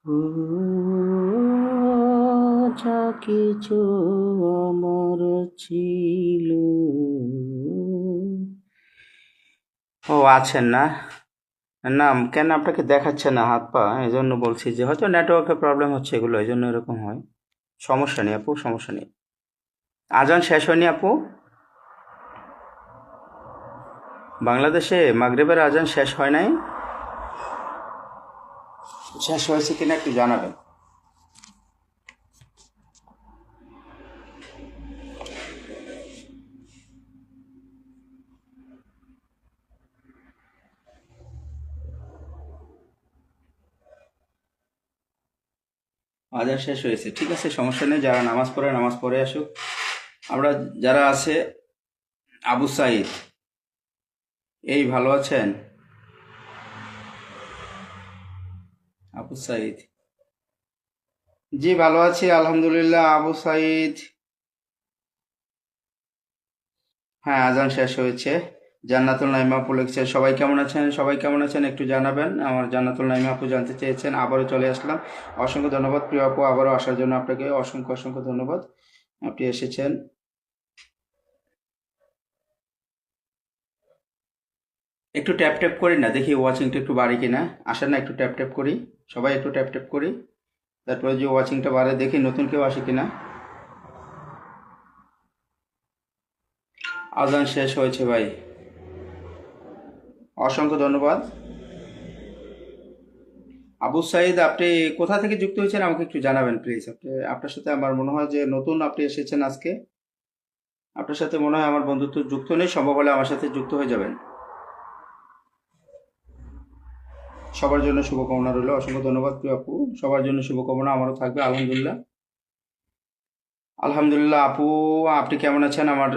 ও যা কিছু আমার ছিল। ও আছেন না? না, কেন আপনাকে দেখাচ্ছে না হাত পা? এই জন্য বলছি যে হয়তো নেটওয়ার্কের প্রবলেম হচ্ছে, এগুলো এই জন্য এরকম হয়। সমস্যা নেই আপু, সমস্যা নেই। আজান শেষ হয়নি আপু? বাংলাদেশে মাগরিবের আজান শেষ হয় নাই? শেষ হয়েছে কিনা একটু জানাবেন। আজান শেষ হয়েছে, ঠিক আছে, সমস্যা নেই। যারা নামাজ পড়ে নামাজ পড়ে আসুক। আমরা যারা আছে, আবু সাইদ, এই ভালো আছেন? আবু সাইদ, জি ভালো আছি আলহামদুলিল্লাহ। আবু সাইদ, হ্যাঁ আজান শেষ হয়েছে। জান্নাতুল নাইমা আপু লিখছে, সবাই কেমন আছেন, সবাই কেমন আছেন একটু জানাবেন। আমার জান্নাতুল নাইমা আপু জানতে চেয়েছেন, আবারও চলে আসলাম। অসংখ্য ধন্যবাদ প্রিয় আপু, আবারও আসার জন্য আপনাকে অসংখ্য অসংখ্য ধন্যবাদ, আপনি এসেছেন। একটু ট্যাপ ট্যাপ করি না, দেখি ওয়াচিংটা একটু বাড়ে কিনা। আসেন না, একটু ট্যাপ ট্যাপ করি, সবাই একটু ট্যাপ ট্যাপ করি, তারপরে যে ওয়াচিংটা বাড়ে, দেখি নতুন কেউ আসে কিনা। আজান শেষ হয়েছে ভাই, অসংখ্য ধন্যবাদ। আবু সাইদ, আপনি কোথা থেকে যুক্ত হয়েছেন আমাকে একটু জানাবেন প্লিজ। আপনার সাথে আমার মনে হয় যে নতুন আপনি এসেছেন আজকে। আপনার সাথে মনে হয় আমার বন্ধুত্ব যুক্ত নেই, সম্ভব হলে আমার সাথে যুক্ত হয়ে যাবেন। সবার জন্য শুভকামনা রইল, অসংখ্য ধন্যবাদ প্রিয় আপু। সবার জন্য শুভকামনা আমারও থাকবে আলহামদুলিল্লাহ। আলহামদুলিল্লাহ আপু, আপনি কেমন আছেন? আমার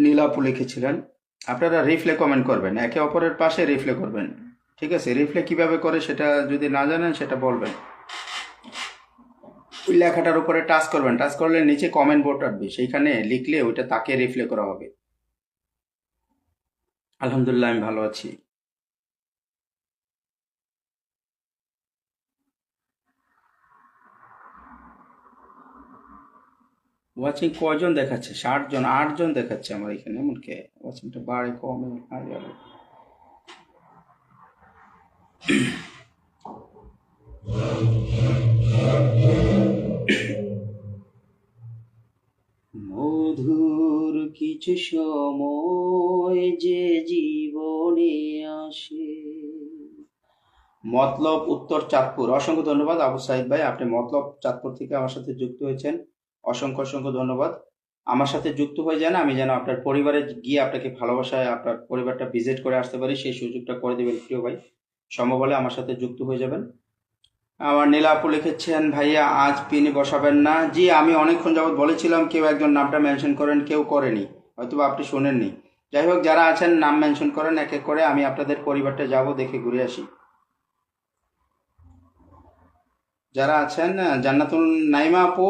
নীলা আপু লিখেছিলেন। আপনারা রিপ্লে কমেন্ট করবেন, একে অপরের পাশে রিপ্লে করবেন, ঠিক আছে। রিপ্লে কিভাবে করে সেটা যদি না জানেন সেটা বলবেন। ওই লেখাটার উপরে টাচ করবেন, টাচ করলে নিচে কমেন্ট বোর্ড আসবে, সেইখানে লিখলে ওইটা তাকে রিপ্লে করা হবে। আলহামদুলিল্লাহ আমি ভালো আছি। ওয়াচিং কয়জন দেখাচ্ছে? 60 জন, 8 জন দেখাচ্ছে আমার এখানে। এমন কে ওয়াচিংটা বাড়ে কমে আরে আরে। মধুর কিছু সময় যে জীবনে আসে। মতলব উত্তর চাঁদপুর, অসংখ্য ধন্যবাদ আবু সাইদ ভাই, আপনি মতলব চাঁদপুর থেকে আমার সাথে যুক্ত হয়েছেন, অসংখ্য অসংখ্য ধন্যবাদ। আমার সাথে যুক্ত হয়ে যান, আমি যেন আপনার পরিবারে গিয়ে আপনাকে ভালোবাসায় আপনার পরিবারটা ভিজিট করে আসতে পারি, সেই সুযোগটা করে দেবেন প্রিয় ভাই। সম্ভব হলে আমার সাথে যুক্ত হয়ে যাবেন। আমার নীলা আপু লিখেছেন, ভাইয়া আজ পিনি বসাবেন না? জি, আমি অনেকক্ষণ যাবত বলেছিলাম, কেউ একজন নামটা মেনশন করেন, কেউ করেনি, হয়তো আপনি শোনেননি। যাই হোক, যারা আছেন নাম মেনশন করেন এক এক করে, আমি আপনাদের পরিবারটা যাব, দেখে ঘুরে আসি। যারা আছেন জান্নাতুল নাইমা আপু,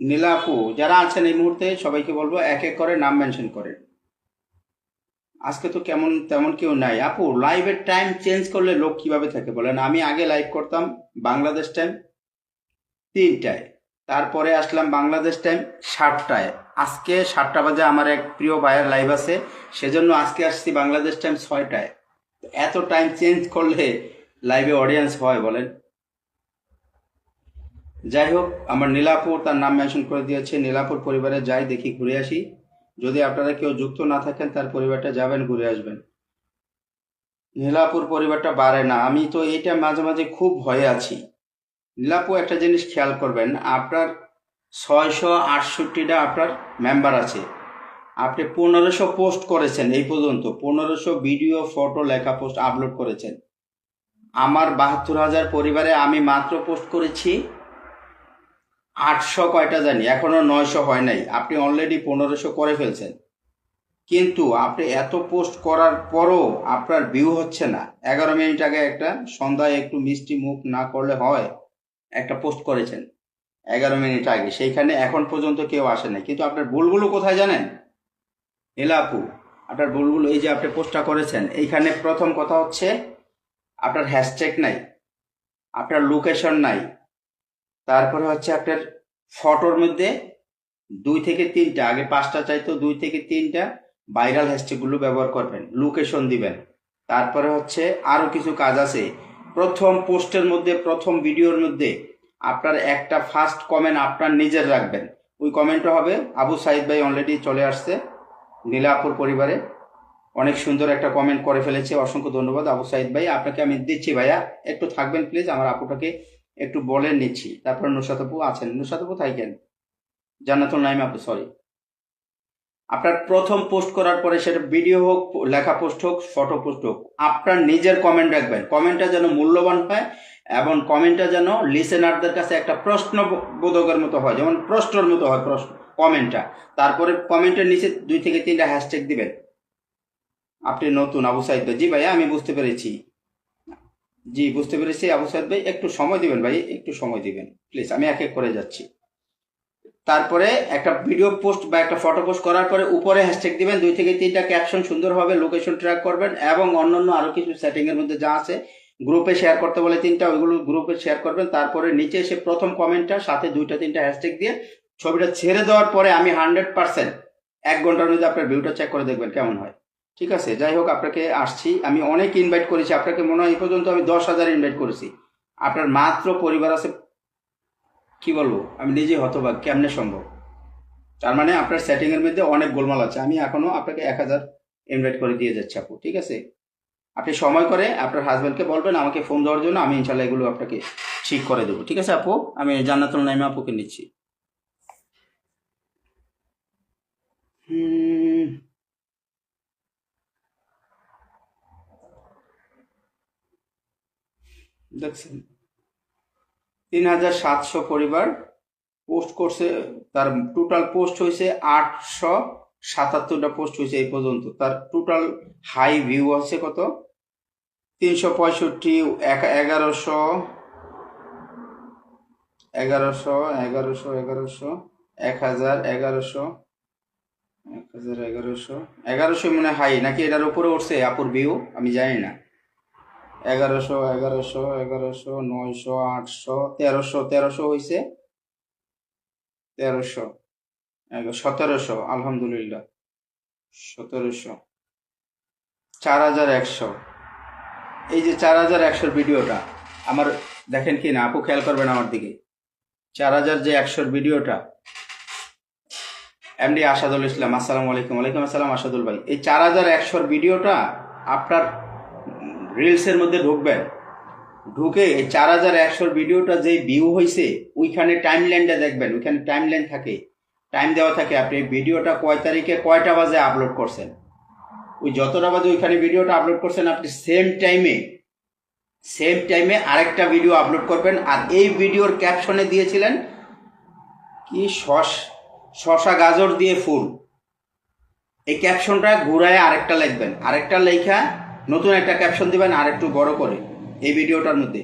নীলা আপু, যারা আছেন এই মুহূর্তে সবাইকে বলবো এক এক করে নাম মেনশন করেন। আজকে তো কেমন তেমন কেউ নাই আপু। লাইভের টাইম চেঞ্জ করলে লোক কিভাবে থাকে বলেন? আমি আগে লাইভ করতাম বাংলাদেশ টাইম 3টায়, তারপরে আসলাম বাংলাদেশ টাইম 7টায়। আজকে 7টা বাজে আমার এক প্রিয় ভাইয়ের লাইভ আছে, সেজন্য আজকে আসছি বাংলাদেশ টাইম 6টায়। এত টাইম চেঞ্জ করলে লাইভে অডিয়েন্স হয় বলেন? যাই হোক, আমার নীলাপুর তার নাম মেনশন করে দিয়েছে, নীলাপুর পরিবারে যাই, দেখি ঘুরে আসি। যদি আপনারা কেউ যুক্ত না থাকেন, তার পরিবারটা যাবেন, ঘুরে আসবেন। নীলাপুর পরিবারটা বাড়ে না, আমি তো এইটা মাঝে মাঝে খুব ভয়ে আছি। নীলাপু একটা জিনিস খেয়াল করবেন, আপনার 668টা আপনার মেম্বার আছে, আপনি 1500 পোস্ট করেছেন, এই পর্যন্ত 1500 ভিডিও, ফটো, লেখা, পোস্ট আপলোড করেছেন। আমার 72,000 পরিবারে আমি মাত্র পোস্ট করেছি 800 কয়টা জানি, এখনো 900 হয় নাই। আপনি অলরেডি 1500 করে ফেলছেন, কিন্তু আপনি এত পোস্ট করার পরও আপনার ভিউ হচ্ছে না। 11 মিনিট আগে একটা সন্ধ্যায় একটু মিষ্টি মুখ না করলে হয়, একটা পোস্ট করেছেন 11 মিনিট আগে, সেইখানে এখন পর্যন্ত কেউ আসে নাই। কিন্তু আপনার ভুলগুলো কোথায় জানেন নীলা আপু? আপনার ভুলগুলো এই যে আপনি পোস্টটা করেছেন, এইখানে প্রথম কথা হচ্ছে আপনার হ্যাশট্যাগ নাই, আপনার লোকেশন নাই, তারপরে হচ্ছে আপনার ফটোর মধ্যে 2 থেকে 3টা, আগে 5টা চাইতো, 2 থেকে 3টা ভাইরাল হ্যাশট্যাগুলো ব্যবহার করবেন, লোকেশন দিবেন। তারপরে হচ্ছে আরও কিছু কাজ আছে। প্রথম পোস্টের মধ্যে, প্রথম ভিডিওর মধ্যে আপনার একটা ফার্স্ট কমেন্ট আপনার নিজের রাখবেন। ওই কমেন্টটা হবে, আবু সাইদ ভাই অলরেডি চলে আসছে নীলাপুর পরিবারে, অনেক সুন্দর একটা কমেন্ট করে ফেলেছে, অসংখ্য ধন্যবাদ আবু সাইদ ভাই, আপনাকে আমি দিচ্ছি। ভাইয়া একটু থাকবেন প্লিজ, আমার আপুটাকে একটু বলে নিচ্ছি। তারপর নুসাত আপু আছেন, নুসাত আপু থাকেন, জান্নাতুল নাইম আপু, সরি। আপনার প্রথম পোস্ট করার পরে, সেটা ভিডিও হোক, লেখা পোস্ট হোক, ফটো পোস্ট হোক, আপনার নিজের কমেন্ট রাখবেন। কমেন্টটা যেন মূল্যবান হয়, এবং কমেন্টটা যেন লিসেনারদের কাছে একটা প্রশ্নবোধকের মতো হয়, যেমন প্রশ্নের মতো হয় প্রশ্ন কমেন্টটা। তারপরে কমেন্টের নিচে 2 থেকে 3টা হ্যাশট্যাগ দিবেন। আপনি নতুন আবু সাইদ ভাই? জি ভাইয়া, আমি বুঝতে পেরেছি, জি বুঝতে পেরেছি আবু সাইদ ভাই, একটু সময় দিবেন ভাই, একটু সময় দিবেন প্লিজ, আমি এক এক করে যাচ্ছি। তারপরে একটা ভিডিও পোস্ট বা একটা ফটো পোস্ট করার পরে উপরে হ্যাশট্যাগ দিবেন, 2 থেকে 3টা ক্যাপশন সুন্দরভাবে, লোকেশন ট্র্যাক করবেন, এবং অন্যান্য আরো কিছু সেটিং এর মধ্যে যা আছে, গ্রুপে শেয়ার করতে বলে 3টা, ওইগুলো গ্রুপে শেয়ার করবেন। তারপরে নিচে এসে প্রথম কমেন্টটা সাথে 2টা 3টা হ্যাশট্যাগ দিয়ে ছবিটা ছেড়ে দেওয়ার পরে আমি 100% 1 ঘন্টার মধ্যে আপনার ভিউটা চেক করে দেখবেন কেমন হয়। ঠিক আছে, যাই হোক, আপনাকে আসছি, আমি অনেক ইনভাইট করেছি আপনাকে, মনে হয় এই পর্যন্ত আমি 10,000 ইনভাইট করেছি, আপনার মাত্র পরিবার আছে, কি বলবো, আমি নিজে হতবাক, কেমনে সম্ভব? তার মানে আপনার সেটিং এর মধ্যে অনেক গোলমাল আছে। আমি এখনো আপনাকে 1000 ইনভাইট করে দিয়ে যাচ্ছি আপু, ঠিক আছে? আপনি সময় করে আপনার হাজবেন্ডকে বলবেন আমাকে ফোন দেওয়ার জন্য, আমি ইনশাল্লাহ এগুলো আপনাকে ঠিক করে দেবো, ঠিক আছে আপু? আমি জান্নাতুল নাইমা আপুকে নিচ্ছি। দেখছেন 3700 পরিবার পোস্ট করছে, তার টোটাল পোস্ট হয়েছে 877টা পোস্ট হয়েছে এই পর্যন্ত, তার টোটাল হাই ভিউ আছে কত? 365, 1100, 1100, 1100, 1100, 1000, 1100, 1000, 1100, 1100 মনে হাই নাকি এটার উপরে উঠছে আপুর ভিউ, আমি জানি না। 1100, 1100, 1100, 900, 800, 1300, 1300 হয়েছে, 1300, 1700, আলহামদুলিল্লাহ, 1700, 4100। এই যে 4100 ভিডিওটা আমার, দেখেন কি না আপু, খেয়াল করবেন আমার দিকে, 4100 ভিডিওটা, এমডি আসাদুল ইসলাম, আসসালামু আলাইকুম। ওয়ালাইকুম আসসালাম আসাদুল ভাই। এই 4100 ভিডিওটা আপনার রিলসের মধ্যে ঢুকবেন, ঢুকে এই 4100 ভিডিওটা যে ভিউ হয়েছে ওইখানে টাইম লাইনটা দেখবেন, ওইখানে টাইম লাইন থাকে, টাইম দেওয়া থাকে আপনি ভিডিওটা কয় তারিখে কয়টা বাজে আপলোড করছেন, ওই যতটা বাজে ওইখানে ভিডিওটা আপলোড করছেন আপনি সেম টাইমে আরেকটা ভিডিও আপলোড করবেন। আর এই ভিডিওর ক্যাপশনে দিয়েছিলেন কি শশা গাজর দিয়ে ফুল, এই ক্যাপশনটা ঘুরায় আরেকটা লিখবেন, আরেকটা লেখা নতুন একটা ক্যাপশন দিবেন আর একটু বড় করে এই ভিডিওটার মধ্যে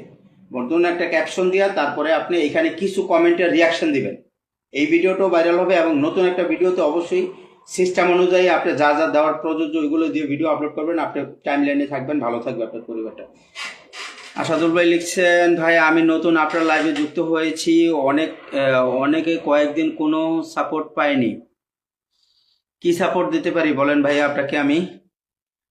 নতুন একটা ক্যাপশন দিয়া তারপরে আপনি এখানে কিছু কমেন্টের রিয়াকশন দিবেন। এই ভিডিওটাও ভাইরাল হবে এবং নতুন একটা ভিডিওতে অবশ্যই সিস্টেম অনুযায়ী আপনি যা যা দেওয়ার প্রযোজ্য ওইগুলো দিয়ে ভিডিও আপলোড করবেন, আপনি টাইম লাইনে থাকবেন, ভালো থাকবে আপনার পরিবারটা। আসাদুল ভাই লিখছেন, ভাই আমি নতুন আপনার লাইভে যুক্ত হয়েছি, অনেকে কয়েকদিন কোনো সাপোর্ট পাইনি, কি সাপোর্ট দিতে পারি বলেন ভাইয়া আপনাকে আমি?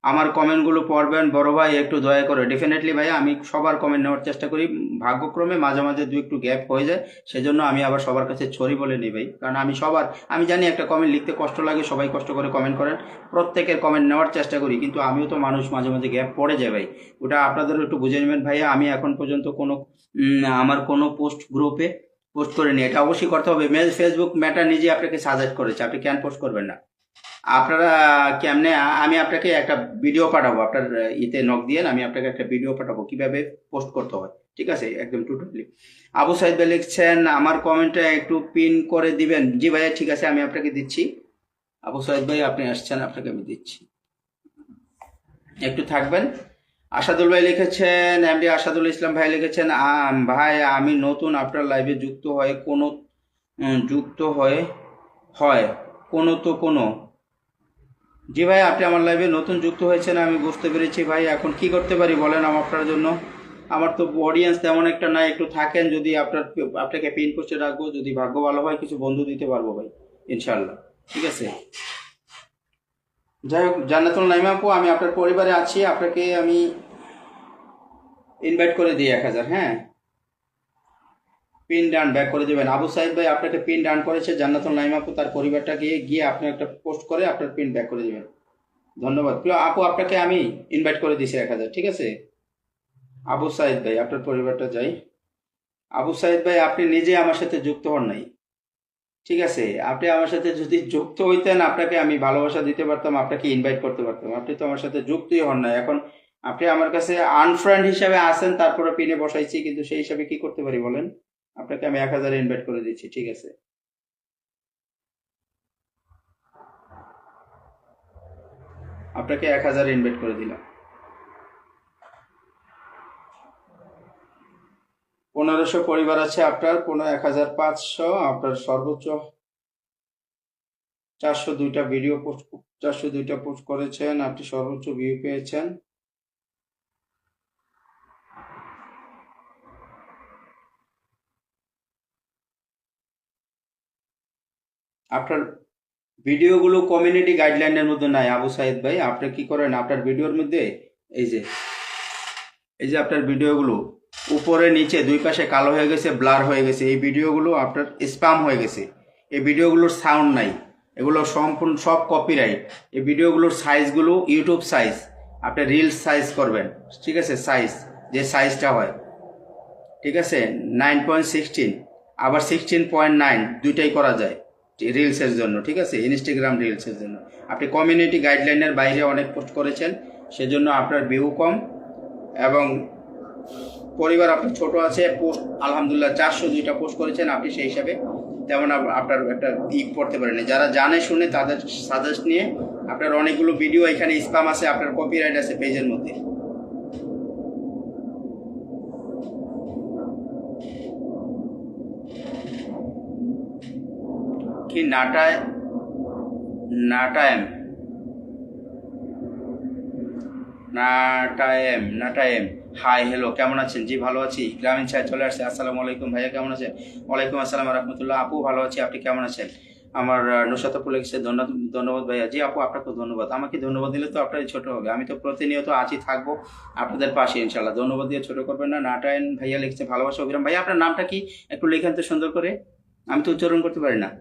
আমার কমেন্টগুলো পড়বেন বড় ভাই, একটু দয়া করে। ডেফিনেটলি ভাইয়া আমি সবার কমেন্ট নেওয়ার চেষ্টা করি, ভাগ্যক্রমে মাঝে মাঝে একটু গ্যাপ হয়ে যায়, সেজন্য আমি আবার সবার কাছে ছড়ি বলে নিই ভাই, কারণ আমি জানি একটা কমেন্ট লিখতে কষ্ট লাগে, সবাই কষ্ট করে কমেন্ট করেন, প্রত্যেকের কমেন্ট নেওয়ার চেষ্টা করি, কিন্তু আমিও তো মানুষ, মাঝে মাঝে গ্যাপ পড়ে যায় ভাই, ওটা আপনাদেরও একটু বুঝে নেবেন ভাইয়া। আমি এখন পর্যন্ত আমার কোনো পোস্ট গ্রুপে পোস্ট করিনি, এটা অবশ্যই করতে হবে। ফেসবুক ম্যাটার নিজে আপনাকে সাজেস্ট করেছে, আপনি কেন পোস্ট করবেন না? আপনারা কেমনে, আমি আপনাকে একটা ভিডিও পাঠাবো, আপনার ইতে নক দিয়ে আমি আপনাকে একটা ভিডিও পাঠাবো কিভাবে পোস্ট করতে হয়, ঠিক আছে, একদম টোটালি। আবু সাইদ ভাই লিখছেন, আমার কমেন্টটা একটু পিন করে দিবেন। জি ভাইয়া ঠিক আছে, আমি আপনাকে দিচ্ছি। আবু সাইদ ভাই আপনি আসছেন, আপনাকে আমি দিচ্ছি, একটু থাকবেন। আসাদুল ভাই লিখেছেন, এমডি আসাদুল ইসলাম ভাই লিখেছেন, ভাই আমি নতুন আপনার লাইভে যুক্ত হয়ে কোনো জি ভাই আপনি আমার লাইভে নতুন যুক্ত হয়েছেন, আমি বুঝতে পেরেছি ভাই। এখন কি করতে পারি বলেন আপনার জন্য? আমার তো অডিয়েন্স তেমন একটা নাই, একটু থাকেন, যদি আপনাকে পিন পোস্টে রাখবো, যদি ভাগ্য ভালো হয় কিছু বন্ধু দিতে পারবো ভাই ইনশাল্লাহ, ঠিক আছে। যাই হোক জান্নাতুল নাইমা আপু, আমি আপনার পরিবারে আছি, আপনাকে আমি ইনভাইট করে দিই 1000, হ্যাঁ, পিন ডান ব্যাক করে দেবেন। আবু সাইদ ভাই আপনাকে পিন ডান করেছে, জান্নাতুল নাইমা আপু তার পরিবারটা গিয়ে আপনি একটা পোস্ট করে আপনার পিন ব্যাক করে দেবেন। ধন্যবাদ প্রিয় আপু, আপনাকে আমি ইনভাইট করে দিছি 1000, ঠিক আছে। আবু সাইদ ভাই আপনার পরিবারটা যাই। আবু সাইদ ভাই আপনি নিজে আমার সাথে যুক্ত হন নাই, ঠিক আছে, আপনি আমার সাথে যদি যুক্ত হইতেন আপনাকে আমি ভালোবাসা দিতে পারতাম, আপনাকে ইনভাইট করতে পারতাম, আপনি তো আমার সাথে যুক্তই হন নাই। এখন আপনি আমার কাছে আনফ্রেন্ড হিসাবে আসেন, তারপরে পিনে বসাইছি, কিন্তু সেই হিসাবে কি করতে পারি বলেন? আপনাকে আমি 1000 ইনভাইট করে দিচ্ছি, ঠিক আছে। আপনাকে 1000 ইনভাইট করে দিলাম। 1500 পরিবার আছে আপনার, 1500 আপনার সর্বোচ্চ 402টা ভিডিও পোস্ট, 402টা পোস্ট করেছেন, আপনি সর্বোচ্চ ভিউ পেয়েছেন। আপনার ভিডিওগুলো কমিউনিটি গাইডলাইনের মধ্যে নাই আবু সাইদ ভাই, আপনি কি করেন আপনার ভিডিওর মধ্যে এই যে আপনার ভিডিওগুলো উপরে নিচে দুই পাশে কালো হয়ে গেছে, ব্লার হয়ে গেছে, এই ভিডিওগুলো আপনার স্প্যাম হয়ে গেছে, এই ভিডিওগুলোর সাউন্ড নাই, এগুলো সম্পূর্ণ সব কপিরাইট। এই ভিডিওগুলোর সাইজগুলো ইউটিউব সাইজ, আপনি রিলস সাইজ করবেন, ঠিক আছে, সাইজ যে সাইজটা হয়, ঠিক আছে, 9.16 আবার 16.9 দুইটাই করা যায় রিলসের জন্য, ঠিক আছে, ইনস্টাগ্রাম রিলসের জন্য। আপনি কমিউনিটি গাইডলাইনের বাইরে অনেক পোস্ট করেছেন, সেজন্য আপনার ভিউ কম, এবং পরিবার আপনার ছোট আছে, পোস্ট আলহামদুলিল্লাহ 402টা পোস্ট করেছেন, আপনি সেই হিসাবে তেমন আপনার একটা পড়তে পারেন। যারা জানে শুনে তাদের সাজেস্ট নিয়ে আপনার অনেকগুলো ভিডিও এখানে স্প্যাম আছে, আপনার কপিরাইট আছে পেজের মধ্যে। কি নাটায়েম হাই হ্যালো, কেমন আছেন? জি ভালো আছি, গ্রামীণ ছায় চলে আসছে। আসসালামু আলাইকুম ভাইয়া, কেমন আছেন? ওয়ালাইকুম আসসালাম রহমতুল্লাহ। আপু ভালো আছি, আপনি কেমন আছেন? আমার নুসাত আপু লিখছে, ধন্যবাদ ভাইয়া। জি আপু আপনাকে ধন্যবাদ, আমাকে ধন্যবাদ দিলে তো আপনার ছোট হবে, আমি তো প্রতিনিয়ত আছি, থাকবো আপনাদের পাশে ইনশাল্লাহ, ধন্যবাদ দিয়ে ছোট করবেন না। নাটায়ন ভাইয়া লিখছে, ভালোবাসা অভিরাম ভাইয়া, আপনার নামটা কি একটু লেখেন তো সুন্দর করে, আমি তো উচ্চারণ করতে পারি না।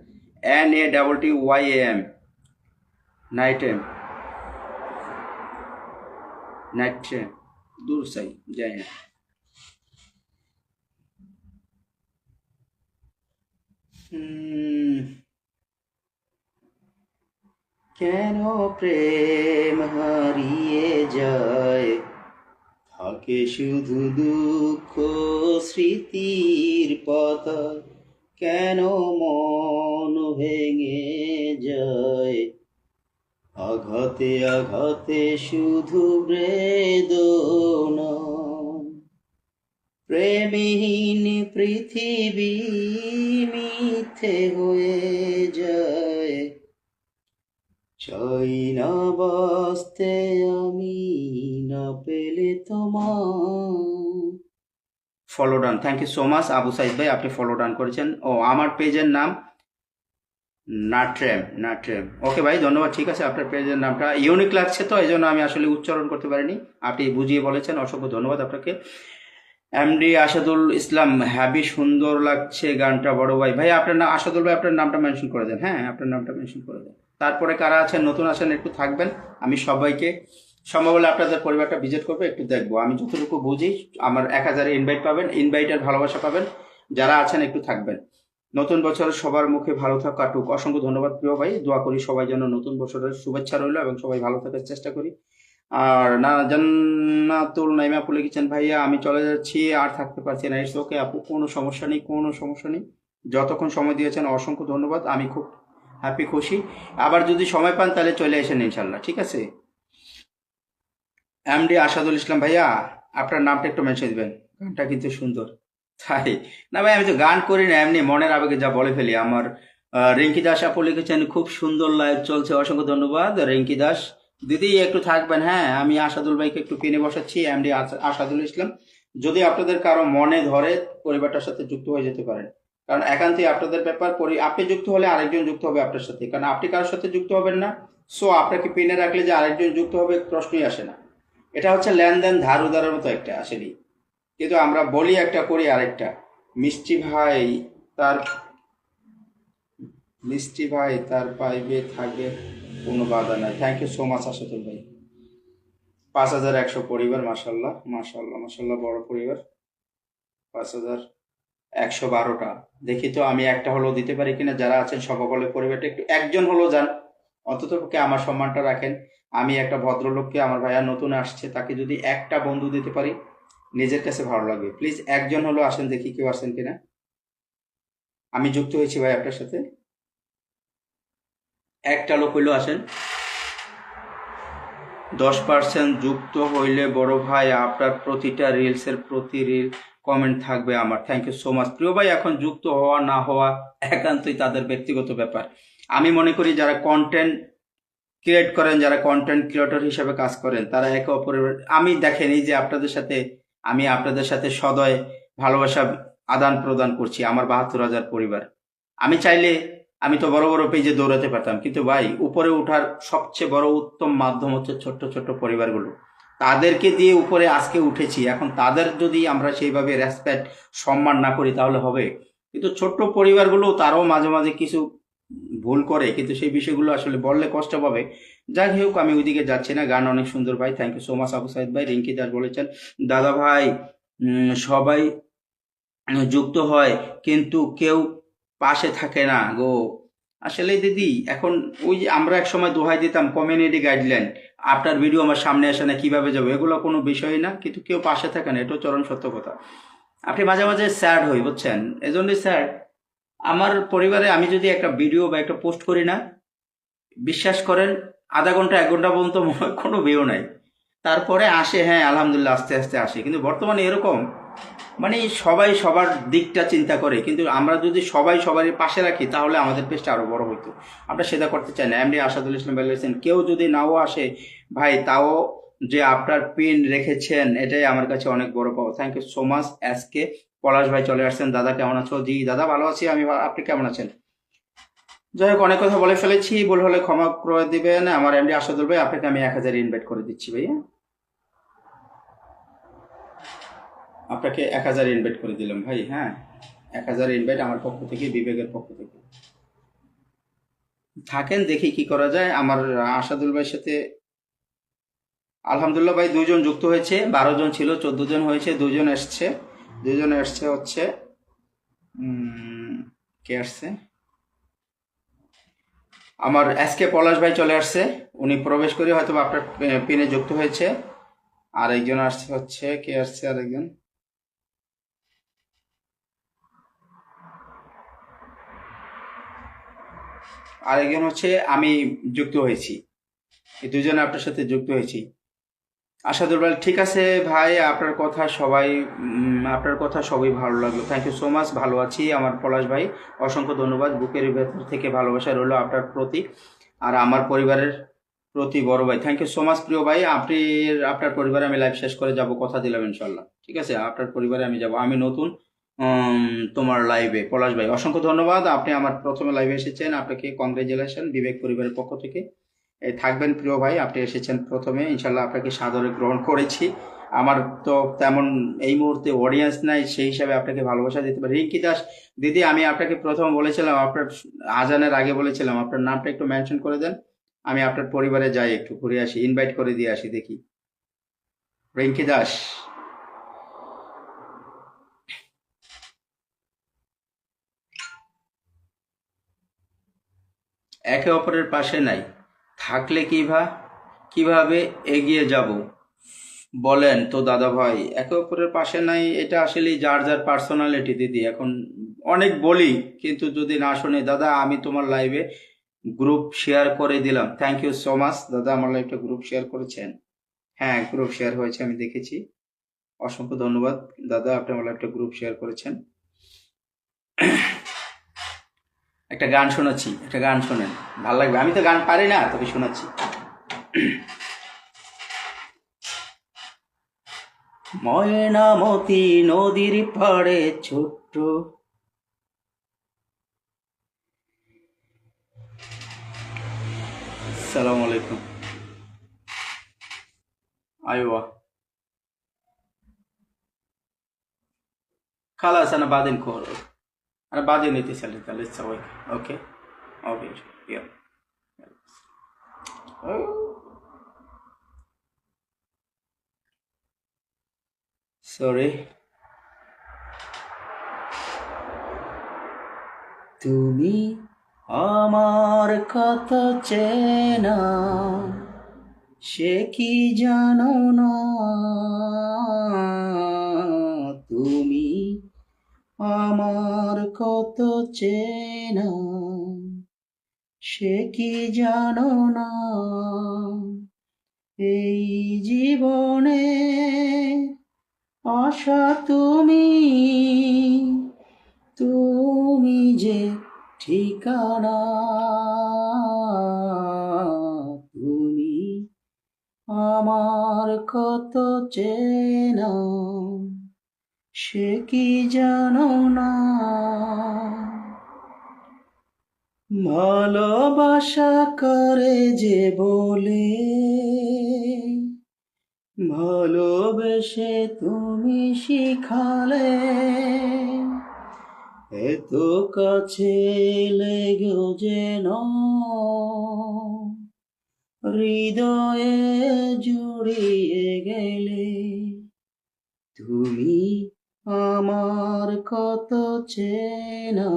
NATTYAM, নাইটেম, নাইট দূর চাই যাই না। কেন প্রেম হারিয়ে যায়, থাকে শুধু দুঃখ স্মৃতির পাতা, কেন মন ভেঙে যায়, আঘাতে আঘাতে শুধু বেদনা, প্রেমহীন পৃথিবী মিথ্যে হয়ে যায়, চাই না বাঁচতে আমি না পেলে তোমার। Follow done, thank you so much Abu Saeed ভাই, আপনি ফলো ডান করেছেন। ও আমার পেজের নাম নাট্রেম, নাট্রেম। ওকে ভাই ধন্যবাদ, ঠিক আছে, আপনার পেজের নামটা ইউনিক লাগছে তো এই জন্য আমি আসলে উচ্চারণ করতে পারিনি, আপনি বুঝিয়ে বলেছেন, অসংখ্য ধন্যবাদ আপনাকে। এমডি আসাদুল ইসলাম, হ্যাবি সুন্দর লাগছে গানটা বড় ভাই। ভাই আপনার নাম আসাদুল ভাই, আপনার নামটা মেনশন করে দেন, হ্যাঁ আপনার নামটা মেনশন করে দেন। তারপরে কারা আছেন নতুন আছেন একটু থাকবেন, আমি সবাইকে সম্ভব হলে আপনাদের পরিবারটা ভিজিট করবো, একটু দেখবো, আমি যতটুকু বুঝি আমার 1000 ইনভাইট পাবেন, ইনভাইটের ভালোবাসা পাবেন, যারা আছেন একটু থাকবেন। নতুন বছর সবার মুখে ভালো থাক কাটুক। অসংখ্য ধন্যবাদ প্রিয় ভাই, দোয়া করি সবাই যেন নতুন বছরের শুভেচ্ছা রইল এবং সবাই ভালো থাকার চেষ্টা করি। আর না জান্নাতুল নাইমা আপু লিখেছেন, ভাইয়া আমি চলে যাচ্ছি আর থাকতে পারছি না। ইটস ওকে আপু, কোনো সমস্যা নেই, কোনো সমস্যা নেই, যতক্ষণ সময় দিয়েছেন অসংখ্য ধন্যবাদ, আমি খুব হ্যাপি খুশি। আবার যদি সময় পান তাহলে চলে আসেন ইনশাল্লাহ, ঠিক আছে। এমডি আসাদুল ইসলাম ভাইয়া, আপনার নামটা একটু মেনশন দিবেন, গানটা কিন্তু সুন্দর। তাই না ভাই, আমি তো গান করি না, এমনি মনের আবেগে যা বলে ফেলি। আমার রিঙ্কি দাস আপু লিখেছেন, খুব সুন্দর লাইভ চলছে, অসংখ্য ধন্যবাদ রিঙ্কি দাস দিদি, একটু থাকবেন, হ্যাঁ আমি আসাদুল ভাইকে একটু পিনে বসাচ্ছি, এমডি আসাদুল ইসলাম। যদি আপনাদের কারো মনে ধরে পরিবারটার সাথে যুক্ত হয়ে যেতে পারেন, কারণ একান্তই আপনাদের ব্যাপার, আপনি যুক্ত হলে আরেকজন যুক্ত হবে আপনার সাথে, কারণ আপনি কারোর সাথে যুক্ত হবেন না, সো আপনাকে পিনে রাখলে যে আরেকজন যুক্ত হবে প্রশ্নই আসে না। এটা হচ্ছে লেনদেন ধার উধারের মতো একটা আসেনি, কিন্তু আমরা বলি একটা করি আরেকটা। মিষ্টি ভাই তার মিষ্টি ভাই তার পাইবে থাকবে, কোনো বাধা নাই। থ্যাংক ইউ সো মাচ আশাতুল ভাই। 5100 পরিবার, মাসাল্লাহ মাসাল্লাহ মাসাল্লাহ, বড় পরিবার। 5112টা, দেখি তো আমি একটা হলেও দিতে পারি কিনা, যারা আছেন সকলে পরিবারটা একটু একজন হলেও যান, অন্তত পক্ষে আমার সম্মানটা রাখেন। আমি একটা ভদ্রলোককে, আমার ভাইয়া নতুন আসছে, তাকে যদি একটা বন্ধু দিতে পারি নিজের কাছে ভালো লাগবে। প্লিজ একজন হলো আসেন, দেখি কেউ আসেন কিনা। আমি যুক্ত হয়েছি ভাই আপনার সাথে, একটা লোক হইলেও আসেন। 10% যুক্ত হইলে বড় ভাই আপনার প্রতিটা রিলসের প্রতি রিল কমেন্ট থাকবে আমার। থ্যাংক ইউ সো মাচ প্রিয় ভাই। এখন যুক্ত হওয়া না হওয়া একান্তই তাদের ব্যক্তিগত ব্যাপার। আমি মনে করি যারা কন্টেন্ট ক্রিয়েট করেন, যারা কন্টেন্ট ক্রিয়েটর হিসেবে কাজ করেন, তারা একে অপরের, আমি দেখেন এই যে আপনাদের সাথে সদয় ভালোবাসা আদান প্রদান করছি, আমার 72,000 পরিবার। আমি চাইলে আমি তো বড় বড় পেজে দৌড়াতে পারতাম, কিন্তু ভাই উপরে ওঠার সবচেয়ে বড় উত্তম মাধ্যম হচ্ছে ছোট্ট ছোট্ট পরিবারগুলো, তাদেরকে দিয়ে উপরে আজকে উঠেছি। এখন তাদের যদি আমরা সেইভাবে রেসপেক্ট সম্মান না করি তাহলে হবে? কিন্তু ছোট্ট পরিবারগুলো তারাও মাঝে মাঝে কিছু ভুল করে, কিন্তু সেই বিষয়গুলো আসলে বললে কষ্ট পাবে। যাই হোক, আমি ওইদিকে যাচ্ছি না। গান অনেক সুন্দর ভাই, thank you so much Abu Saeed ভাই। রিঙ্কি দাস বলেছেন, দাদা ভাই সবাই যুক্ত হয় কিন্তু কেউ পাশে থাকে না গো। আসলে দিদি এখন ওই যে আমরা এক সময় দোহাই দিতাম কমিউনিটি গাইডলাইন, আপনার ভিডিও আমার সামনে আসে না কিভাবে যাবো, এগুলো কোনো বিষয় না, কিন্তু কেউ পাশে থাকে না, এটাও চরম সত্য কথা। আপনি মাঝে মাঝে স্যাড হই বুঝছেন, এজন্যই স্যাড। আমার পরিবারে আমি যদি একটা ভিডিও বা একটা পোস্ট করি না, বিশ্বাস করেন আধা ঘন্টা 1 ঘন্টা পর্যন্ত কোনো ভিউ নাই, তারপরে আসে, হ্যাঁ আলহামদুলিল্লাহ আস্তে আস্তে আসে। কিন্তু বর্তমানে এরকম, মানে সবাই সবার দিকটা চিন্তা করে, কিন্তু আমরা যদি সবাই সবারই পাশে রাখি তাহলে আমাদের পেজটা আরো বড় হইতো। আমরা সেটা করতে চাই না। এমডি আসাদুল ইসলাম বলেছেন, কেউ যদি নাও আসে ভাই, তাও যে আপনার পিন রেখেছেন এটাই আমার কাছে অনেক বড় পাওয়া। Thank you so much. আজকে পলাশ ভাই চলে আসছেন, দাদা কেমন আছো? জি দাদা ভালো আছি আমি, আপনি কেমন আছেন? যাই হোক, অনেক কথা বলে ফেলেছি, ভুল হলে ক্ষমা করে দিবেন। আমার এমডি আসাদুল ভাই, আপনাকে আমি 1000 ইনভাইট করে দিচ্ছি ভাইয়া, আপনাকে 1000 ইনভাইট করে দিলাম ভাই, হ্যাঁ 1000 ইনভাইট আমার পক্ষ থেকে, বিবেকের পক্ষ থেকে। থাকেন, দেখি কি করা যায়। আমার আসাদুল ভাইয়ের সাথে আলহামদুলিল্লাহ ভাই, 2 জন যুক্ত হয়েছে। 12 জন ছিল, 14 জন হয়েছে, 2 জন এসছে। 2 জন এসছে হচ্ছে কে আসছে? আমার এসকে পলাশ ভাই চলে আসছে। উনি প্রবেশ করে হয়তো বা আপনার পিনে যুক্ত হয়েছে। আর একজন আসছে হচ্ছে, কে আসছে আরেকজন? আরেকজন হচ্ছে আমি যুক্ত হয়েছি। এই 2 জনে আপনার সাথে যুক্ত হয়েছি। আশাদুল ভাই, ঠিক আছে ভাই, আপনার কথা সবই ভালো লাগলো। Thank you so much. ভালো আছি আমার পলাশ ভাই, অসংখ্য ধন্যবাদ। বুকের ভেতর থেকে ভালোবাসা রইলো আপনার প্রতি আর আমার পরিবারের প্রতি। বড় ভাই, থ্যাংক ইউ সো মাচ। প্রিয় ভাই, আপনার পরিবারে আমি লাইভ শেষ করে যাব, কথা দিলাম ইনশাল্লাহ। ঠিক আছে, আপনার পরিবারে আমি যাব। আমি নতুন তোমার লাইভে। পলাশ ভাই, অসংখ্য ধন্যবাদ। আপনি আমার প্রথমে লাইভে এসেছেন, আপনাকে কংগ্রেচুলেশন বিবেক পরিবারের পক্ষ থেকে। থাকবেন প্রিয় ভাই, আপনি এসেছেন প্রথমে, ইনশাল্লাহ আপনাকে সাদরে গ্রহণ করেছি। আমার তো তেমন এই মুহূর্তে অডিয়েন্স নাই, সেই হিসাবে আপনাকে ভালোবাসা দিতে পারি। রিঙ্কি দাস দিদি, আমি আপনাকে প্রথম বলেছিলাম, আপনার আজানের আগে বলেছিলাম আপনার নামটা একটু মেনশন করে দেন, আমি আপনার পরিবারে যাই, একটু ঘুরে আসি, ইনভাইট করে দিয়ে আসি, দেখি। রিঙ্কি দাস, একে অপরের পাশে নাই, থাকলে কিভাবে এগিয়ে যাব বলেন তো দাদা ভাই? একে অপরের পাশে নাই, এটা আসলে যার যার পার্সোনালিটি দিদি। এখন অনেক বলি, কিন্তু যদি না শুনে, দাদা আমি তোমার লাইভে গ্রুপ শেয়ার করে দিলাম। থ্যাংক ইউ সো মাচ দাদা, আমার লাইভটা গ্রুপ শেয়ার করেছেন। হ্যাঁ, গ্রুপ শেয়ার হয়েছে, আমি দেখেছি। অসংখ্য ধন্যবাদ দাদা, আপনি আমার লাইভটা গ্রুপ শেয়ার করেছেন। একটা গান শোনাচ্ছি, একটা গান শোনেন, ভালো লাগবে। আমি তো গান পারি না, তবে শোনাচ্ছি। ময়নামতি নদীর পাড়ে ছোট্ট সালাম আলাইকুম। ايوه خلاص، انا بعدين كور، انا بعدين اتصل لك لسه وين. اوكي اوكي، يلا. সরি। তুমি আমার কত চেনা, সে কি জানো না? তুমি আমার কত চেনা, সে কি জানো না? এই জীবনে আশা তুমি, তুমি যে ঠিকানা, তুমি আমার কত চেনা, সে কি জানো না? ভালোবাসা করে যে বলে, ভালোবেসে তুমি শিখালে, এত কাছে লেগেও যেন হৃদয়ে জুড়িয়ে গেলে। তুমি আমার কত চেনা,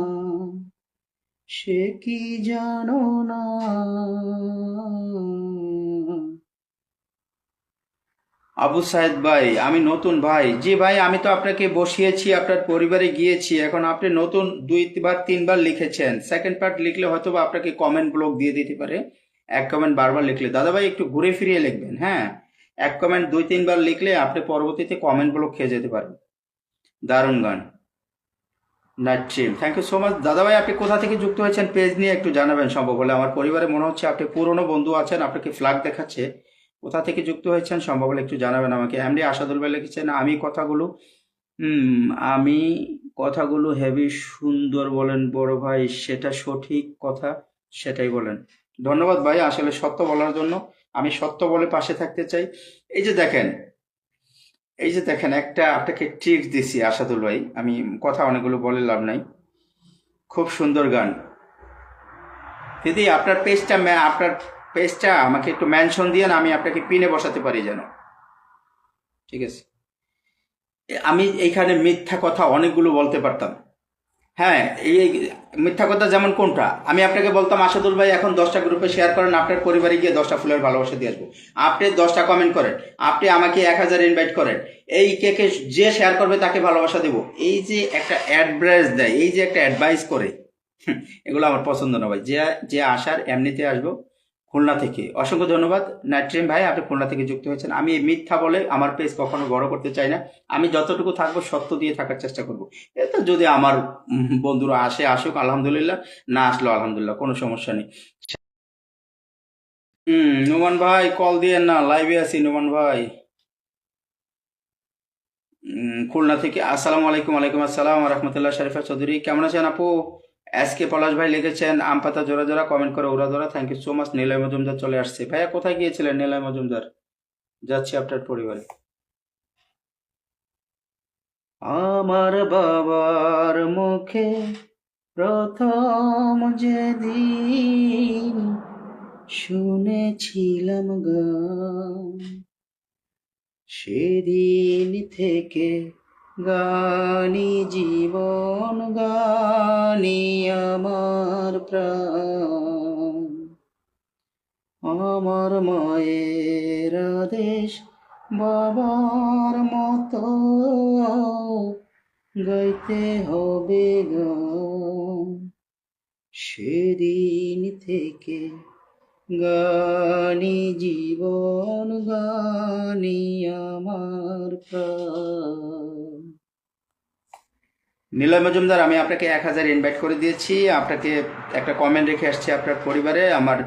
সে কি জানো না? আবু সাইদ ভাই, আমি নতুন ভাই। জি ভাই, আমি তো আপনাকে বসিয়েছি, আপনার পরিবারে গিয়েছি। এখন আপনি নতুন 2 বার 3 বার লিখেছেন, সেকেন্ড পার্ট লিখলে হয়তো বা আপনাকে কমেন্ট ব্লক দিয়ে দিতে পারে। এক কমেন্ট বারবার লিখলে, দাদা ভাই একটু ঘুরে ফিরিয়ে লিখবেন। হ্যাঁ, এক কমেন্ট 2-3 বার লিখলে আপনি পরবর্তীতে কমেন্ট ব্লক খেয়ে যেতে পারেন। দারুণ গান। নাট্রিম, থ্যাংক ইউ সো মাচ দাদা ভাই। আপনি কোথা থেকে যুক্ত হয়েছেন পেজ নিয়ে একটু জানাবেন সম্ভব হলে। আমার পরিবারে মনে হচ্ছে আপনি পুরনো বন্ধু আছেন, আপনাকে ফ্ল্যাগ দেখাচ্ছে। কোথা থেকে যুক্ত হয়েছেন সম্ভব হলে একটু জানাবেন আমাকে। এমডি আসাদুল ভাই লিখেছেন, হুম আমি কথাগুলো হেভি সুন্দর বলেন বড় ভাই, সেটা সঠিক কথা, সেটাই বলেন। ধন্যবাদ ভাই, আসলে সত্য বলার জন্য। আমি সত্য বলে পাশে থাকতে চাই। এই যে দেখেন, একটা আপনাকে ট্রিক্স দিছি আসাদুল ভাই, আমি কথা অনেকগুলো বলে লাভ নাই। খুব সুন্দর গান দিদি। আপনার পেজটা আমাকে একটু মেনশন দিয়ে আমি আপনাকে পিনে বসাতে পারি যেন। ঠিক আছে, আমি এইখানে মিথ্যা কথা অনেকগুলো বলতে পারতাম। হ্যাঁ, এই মিথ্যা কথা যেমন কোনটা, আমি আপনাকে বলতাম আসাদুল ভাই এখন 10টা গ্রুপে শেয়ার করেন, আপনার পরিবারে গিয়ে 10টা ফুলের ভালোবাসা দিয়ে আসবো। আপনি 10টা কমেন্ট করেন, আপনি আমাকে 1000 ইনভাইট করেন, এই কেকে যে শেয়ার করবে তাকে ভালোবাসা দেব। এই যে একটা অ্যাডভাইস দেয়, এই যে একটা অ্যাডভাইস করে, এগুলো আমার পছন্দ না ভাই। যে যে আসার এমনিতে আসবো খুলনা থেকে। অসংখ্য ধন্যবাদ নাইট্রিম ভাই, আপনি খুলনা থেকে যুক্ত হয়েছেন। আমি এই মিথ্যা বলে আমার পেজ কখনো বড় করতে চাই না। আমি যতটুকু থাকবো সত্য দিয়ে থাকার চেষ্টা করব। এটা যদি আমার বন্ধুরা আসে আসুক আলহামদুলিল্লাহ, না আসলো আলহামদুলিল্লাহ, কোনো সমস্যা নেই। নোমান ভাই কল দিয়েন না, লাইভে আছি নোমান ভাই। খুলনা থেকে আসসালামু আলাইকুম। ওয়ালাইকুম আসসালাম রহমতুল্লাহ। শরীফা চৌধুরী কেমন আছেন আপু? এসকে পলাশ ভাই লিখেছেন আম পাতা জোড়া জোড়া, কমেন্ট করে ওরা জোড়া, thank you so much. Niloy Majumdar চলে আসছে। ভাইয়া কোথায় গিয়েছিলেন নিলয় মজুমদার? যাচ্ছি আপনার পরিবারে। আমার বাবার মুখে প্রথম যেদিন শুনেছিলাম গান, সেদিন থেকে গানি জীবন, গানি আমার প্রাণ। আমার মায়ের আদেশ বাবার মতো গাইতে হবে গান, সেদিন থেকে গানি জীবন, গানি আমার প্রাণ। নিলয় মজুমদার, আমি আপনাকে 1000 ইনভাইট করে দিয়েছি। আপনাকে একটা কমেন্ট রেখে আসছি আপনার পরিবারে। আমার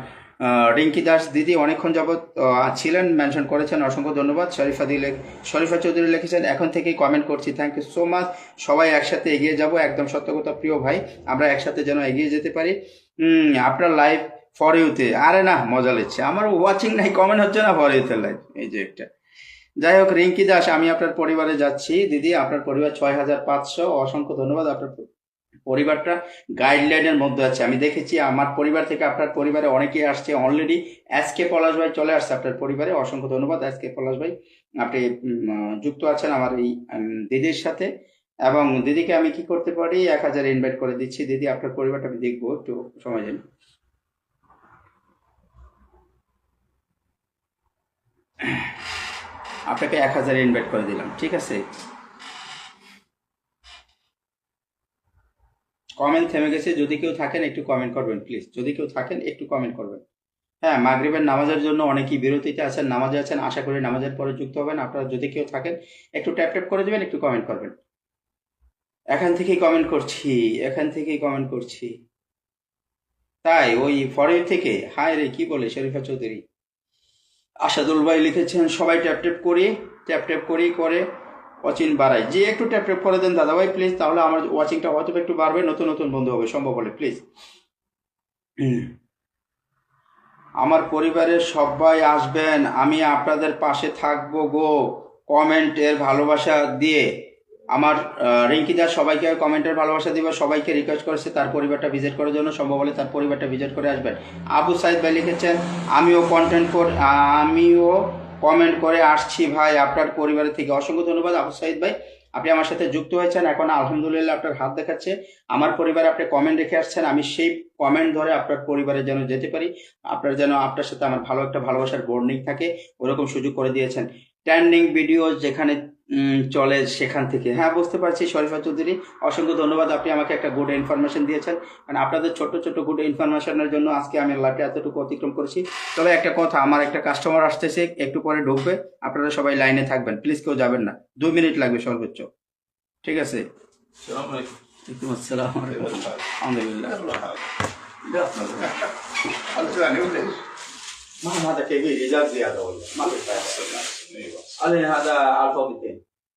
রিঙ্কি দাস দিদি অনেকক্ষণ যাবৎ ছিলেন, মেনশন করেছেন, অসংখ্য ধন্যবাদ। শরীফা চৌধুরী লিখেছেন এখন থেকেই কমেন্ট করছি, থ্যাংক ইউ সো মাচ। সবাই একসাথে এগিয়ে যাব, একদম সত্য কথা প্রিয় ভাই, আমরা একসাথে যেন এগিয়ে যেতে পারি। আপনার লাইভ ফর ইউতে, আরে না মজা লিচ্ছে, আমার ওয়াচিং নাই, কমেন্ট হচ্ছে না ফর ইউতে লাইভ, এই যে একটা। যাই হোক রিঙ্কি দাস, আমি আপনার পরিবারে যাচ্ছি দিদি, আপনার পরিবার 6500, অসংখ্য ধন্যবাদ। আপনার পরিবারটা গাইডলাইনের মধ্যে আছে, আমি দেখেছি আমার পরিবার থেকে আপনার পরিবারে অনেকেই আসছে অলরেডি। এসকে পলাশ ভাই চলে আসছে আপনার পরিবারে, অসংখ্য ধন্যবাদ এসকে পলাশ ভাই, আপনি যুক্ত আছেন আমার এই দিদির সাথে। এবং দিদিকে আমি কি করতে পারি, 1000 ইনভাইট করে দিচ্ছি। দিদি আপনার পরিবারটা আমি দেখবো, একটু সময় দিন। আপনাকে 1000 ইনভাইট করে দিলাম, ঠিক আছে। কমেন্ট থেমে গেছে, যদি কেউ থাকেন একটু কমেন্ট করবেন প্লিজ, যদি কেউ থাকেন একটু কমেন্ট করবেন। হ্যাঁ, মাগরিবের নামাজের জন্য অনেকেই বিরতিতে আছেন, নামাজে আছেন, আশা করি নামাজের পরে যুক্ত হবেন। আপনারা যদি কেউ থাকেন একটু ট্যাপ ট্যাপ করে দেবেন, একটু কমেন্ট করবেন। এখান থেকেই কমেন্ট করছি, এখান থেকেই কমেন্ট করছি। তাই ওই ফরের থেকে, হায় রে কি বলে শরীফা চৌধুরী। আসাদুল ভাই লিখেছেন সবাই ট্যাপ ট্যাপ করি, ট্যাপ ট্যাপ করি করে ওয়াচিং বাড়াই। যে একটু ট্যাপ ট্যাপ করে দেন দাদা ভাই প্লিজ, তাহলে আমার ওয়াচিংটা হয়তো একটু বাড়বে, নতুন নতুন বন্ধু হবে সম্ভব হলে প্লিজ। আমার পরিবারের সবাই আসবেন, আমি আপনাদের পাশে থাকবো গো, কমেন্টের ভালোবাসা দিয়ে। আমার রিঙ্কি দাস সবাইকে কমেন্টের ভালোবাসা দিবে, সবাইকে রিকোয়েস্ট করেছে তার পরিবারটা ভিজিট করার জন্য, সম্ভব হলে তার পরিবারটা ভিজিট করে আসবেন। আবু সাইদ ভাই লিখেছেন আমিও কমেন্ট করে আসছি ভাই আপনার পরিবারের থেকে, অসংখ্য ধন্যবাদ আবু সাইদ ভাই, আপনি আমার সাথে যুক্ত হয়েছেন। এখন আলহামদুলিল্লাহ আপনার হাত দেখাচ্ছে, আমার পরিবারে আপনি কমেন্ট রেখে আসছেন, আমি সেই কমেন্ট ধরে আপনার পরিবারে যেন যেতে পারি, আপনার যেন আপনার সাথে আমার ভালো একটা ভালোবাসার বন্ডিং থাকে, ওরকম সুযোগ করে দিয়েছেন। ট্রেন্ডিং ভিডিও যেখানে চলে সেখান থেকে, হ্যাঁ বুঝতে পারছি শরীফা চৌধুরী, অসংখ্য ধন্যবাদ, আপনি আমাকে একটা গুড ইনফরমেশন দিয়েছেন। কারণ আপনাদের ছোট ছোট গুড ইনফরমেশনের জন্য আজকে আমি লাইভটা এতটুকু অতিক্রম করেছি। তবে একটা কথা, আমার একটা কাস্টমার আসতেছে, একটু পরে ঢুকবে, আপনারা সবাই লাইনে থাকবেন প্লিজ, কেউ যাবেন না, 2 মিনিট লাগবে সর্বোচ্চ, ঠিক আছে। ওয়ালাইকুম আসসালাম। আলহামদুলিল্লাহ। ما هذا كبير إيجاد زيادة والله ما في فايدة. هذا ألفا 200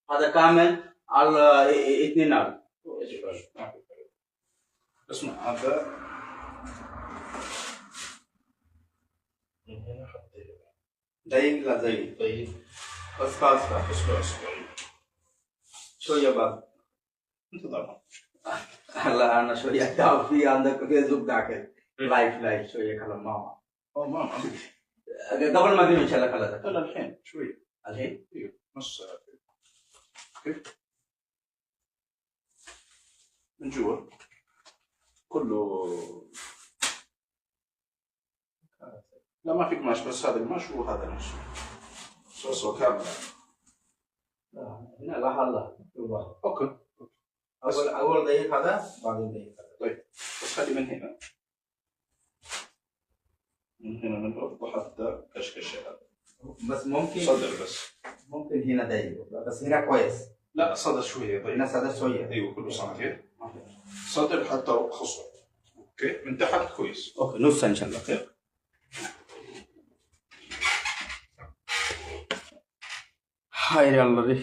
هذا كامل على 2 ألف. اسمع هذا ضيق لا ضيق ضيق بس فاصفة شوية بعد انت طبعا هلا أنا شوية تعب في عندك فيسبوك داخل لايف شوية كلام ماما ما قبل المغرب ان شاء الله خلاص. لا الحين شوي. الحين ايوه نص ساعة كيف من جوا كله. لا ما في قماش، بس هذا قماش وهذا نفسه صوصه كامل. هنا لا الله. اوكي اول دقيقة هذا بعدين دقيقة. طيب بس خلي من هنا، من هنا ننظر حتى كشكش هذا بس ممكن صدر، بس ممكن هنا دقيقة بس هنا كويس. لا صدر شوية. طيب هنا سادة شوية. ايوه كله سنتين صدر حتى خصر. اوكي من تحت كويس. اوكي نص ان شاء الله. خير. হায়রে আল্লাহ রে।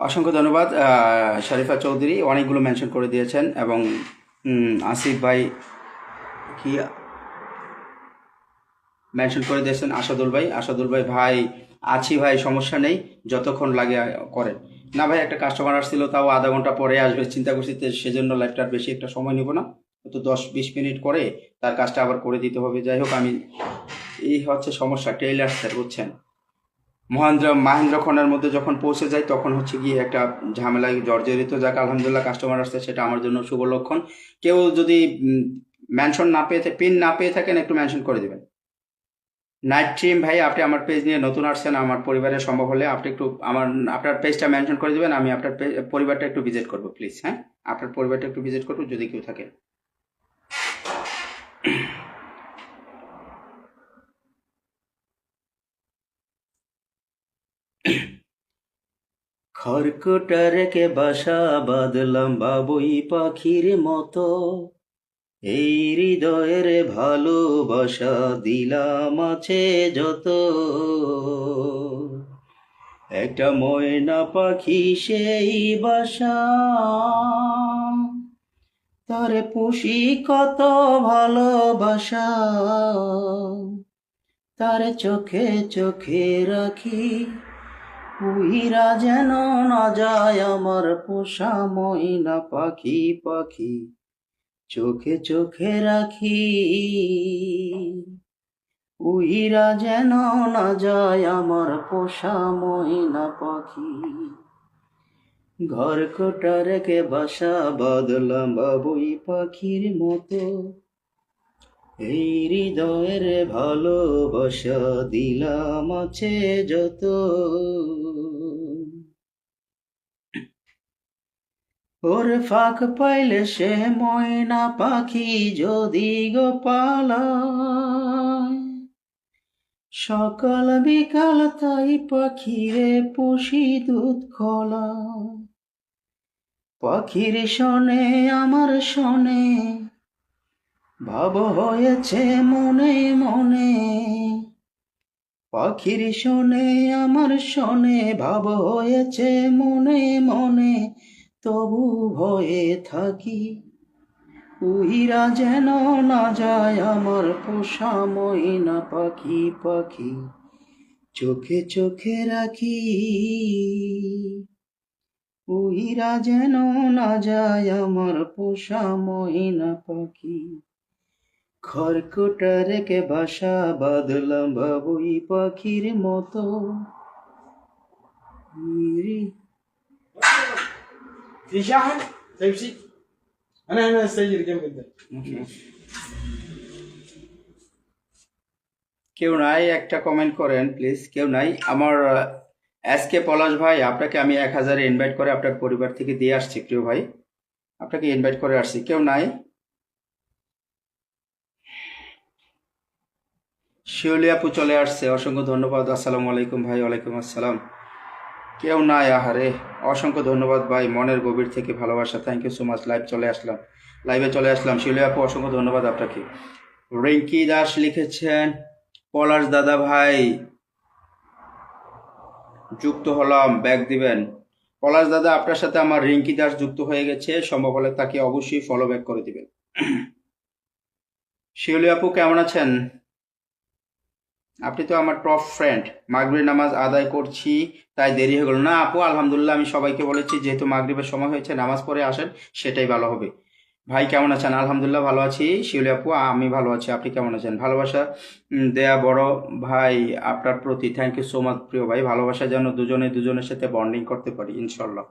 অসংখ্য ধন্যবাদ শরীফা চৌধুরী, অনেকগুলো মেনশন করে দিয়েছেন। এবং আসিফ ভাই কি মেনশন করে দিয়েছেন, আসাদুল ভাই ভাই আছি ভাই, সমস্যা নেই, যতক্ষণ লাগে করেন। না ভাই একটা কাস্টমার আসছিল, তাও আধা ঘন্টা পরে আসবে, চিন্তা করছি সেজন্য লাইভটার বেশি একটা সময় নিব না, তো 10-20 মিনিট করে তার কাজটা আবার করে দিতে হবে। যাই হোক, আমি এই হচ্ছে সমস্যা টেইলার্সের, বুঝছেন। মাহেন্দ্রক্ষণের মধ্যে যখন পৌঁছে যায় তখন হচ্ছে গিয়ে একটা ঝামেলায় জর্জরিত। যাক আলহামদুলিল্লাহ কাস্টমার আসছে, সেটা আমার জন্য শুভ লক্ষণ। কেউ যদি মেনশন না পেয়ে পিন না পেয়ে থাকেন একটু মেনশন করে দেবেন। নাইট ট্রিম ভাই, আপনি আমার পেজ নিয়ে নতুন আসছেন, আমার পরিবারের সম্ভব হলে আপনি একটু আপনার পেজটা মেনশন করে দেবেন, আমি আপনার পরিবারটা একটু ভিজিট করবো প্লিজ। হ্যাঁ, আপনার পরিবারটা একটু ভিজিট করবো যদি কেউ থাকে। খড়কুটা রেখে বাসা বাঁধলাম বাবুই পাখির মতো, এই হৃদয়ের ভালোবাসা দিলাম আছে যত, একটা ময়না পাখি সেই বাসা, তারে পুষি কত ভালোবাসা, তারে চোখে চোখে রাখি, উইরা যেন না যায় আমার পোষা ময়না পাখি, পাখি চোখে চোখে রাখি, উইরা যেন না যায় আমার পোষা ময়না পাখি। ঘর কোটা রেখে বাসা বাঁধলাম বাবুই পাখির মতো, এই হৃদয়ের ভালোবাসা দিলাম আছে যত, ওর ফাঁক পাইলে সে ময়না পাখি যদি গো পালায়, সকাল বিকাল তাই পাখিরে পুষি দুধ খোলা, পাখির শোনে আমার শোনে ভাব হয়েছে মনে মনে, পাখির শোনে আমার শোনে ভাব হয়েছে মনে মনে, তবু ভয়ে থাকি, উইরা যেন না যায় আমার পোষা ময়না পাখি, পাখি চোখে চোখে রাখি, উইরা যেন না যায় আমার পোষা ময়না পাখি। খড়কুটা রেখে বাসা বাঁধলাম বাবুই পাখির মতো। في شاحن طيب شيء انا هنا استاجر كم قدام. কেউ নাই, একটা কমেন্ট করেন প্লিজ। কেউ নাই। আমার এসকে পলাশ ভাই, আপনাকে আমি 1000 ইনভাইট করে আপনার পরিবার থেকে দিয়ে আসছি প্রিয় ভাই, আপনাকে ইনভাইট করে আসছি। কেউ নাই? শিউলি আপু চলে আসছে, অসংখ্য ধন্যবাদ। আসসালামু আলাইকুম ভাই। ওয়ালাইকুম আসসালাম। কেউ নাই, আহারে অসংখ্য ধন্যবাদ ভাই, মনের গভীর থেকে ভালোবাসা, থ্যাংক ইউ সো মাচ। লাইভে চলে আসলাম। শিউলি আপু অসংখ্য ধন্যবাদ আপনাকে। রিঙ্কি দাস লিখেছেন, পলাশ দাদা ভাই যুক্ত হলাম, ব্যাগ দিবেন। পলাশ দাদা, আপনার সাথে আমার রিঙ্কি দাস যুক্ত হয়ে গেছে, সম্ভব হলে তাকে অবশ্যই ফলো ব্যাক করে দিবেন। শিউলি আপু কেমন আছেন? আপনি তো আমার টপ ফ্রেন্ড। মাগরিবের নামাজ আদায় করছি তাই দেরি হয়ে গেল। না আপু, আলহামদুলিল্লাহ, আমি সবাইকে বলেছি যেহেতু মাগরিবের সময় হয়েছে নামাজ পড়ে আসেন, সেটাই ভালো হবে। ভাই কেমন আছেন? আলহামদুলিল্লাহ ভালো আছি। শিউলি আপু আমি ভালো আছি, আপনি কেমন আছেন? ভালোবাসা দেয়া বড় ভাই আপনার প্রতি থ্যাংক ইউ সো মাচ প্রিয় ভাই। ভালোবাসা যেন দুজনে দুজনের সাথে বন্ডিং করতে পারি ইনশাল্লাহ।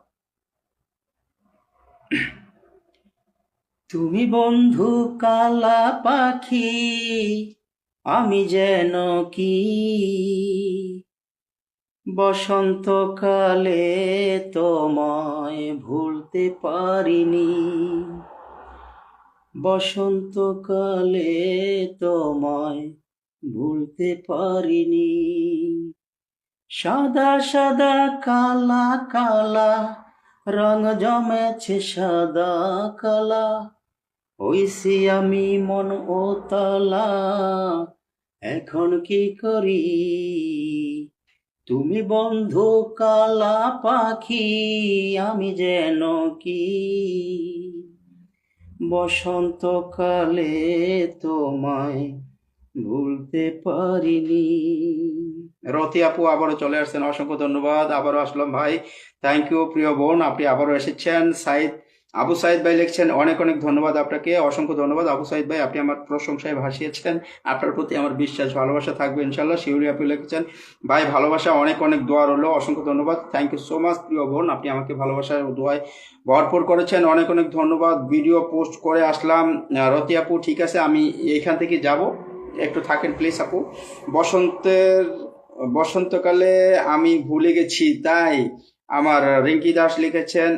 তুমি বন্ধু কালা পাখি, আমি যেন কি বসন্তকালে তোমায় ভুলতে পারিনি, বসন্তকালে তোমায় ভুলতে পারিনি। সাদা সাদা কালা কালা রং জমেছে সাদা কালা, হইছি আমি মন ও তালা, এখন কি করি? তুমি বন্ধু কালা পাখি, আমি যেন কি বসন্তকালে তোমায় ভুলতে পারিনি। রতি আপু আবারও চলে আসছেন, অসংখ্য ধন্যবাদ। আবারও আসলাম ভাই, থ্যাংক ইউ প্রিয় বোন, আপনি আবারও এসেছেন। আবু সাইদ ভাই লিখছেন অনেক অনেক ধন্যবাদ আপনাকে, অসংখ্য ধন্যবাদ আবু সাইদ ভাই, আপনি আমার প্রশংসায় ভাসিয়েছেন। আপনার প্রতি আমার বিশ্বাস ভালোবাসা থাকবে ইনশাল্লাহ। শিউলি আপু লিখেছেন ভাই ভালোবাসা অনেক অনেক দোয়া রইল, অসংখ্য ধন্যবাদ। থ্যাংক ইউ সো মাচ প্রিয় বোন, আপনি আমাকে ভালোবাসায় ও দোয়ায় ভরপুর করেছেন, অনেক অনেক ধন্যবাদ। ভিডিও পোস্ট করে আসলাম। রতি আপু ঠিক আছে, আমি এইখান থেকে যাব, একটু থাকেন প্লিজ আপু। বসন্তকালে আমি ভুলে গেছি তাই। আমার রিঙ্কি দাস লিখেছেন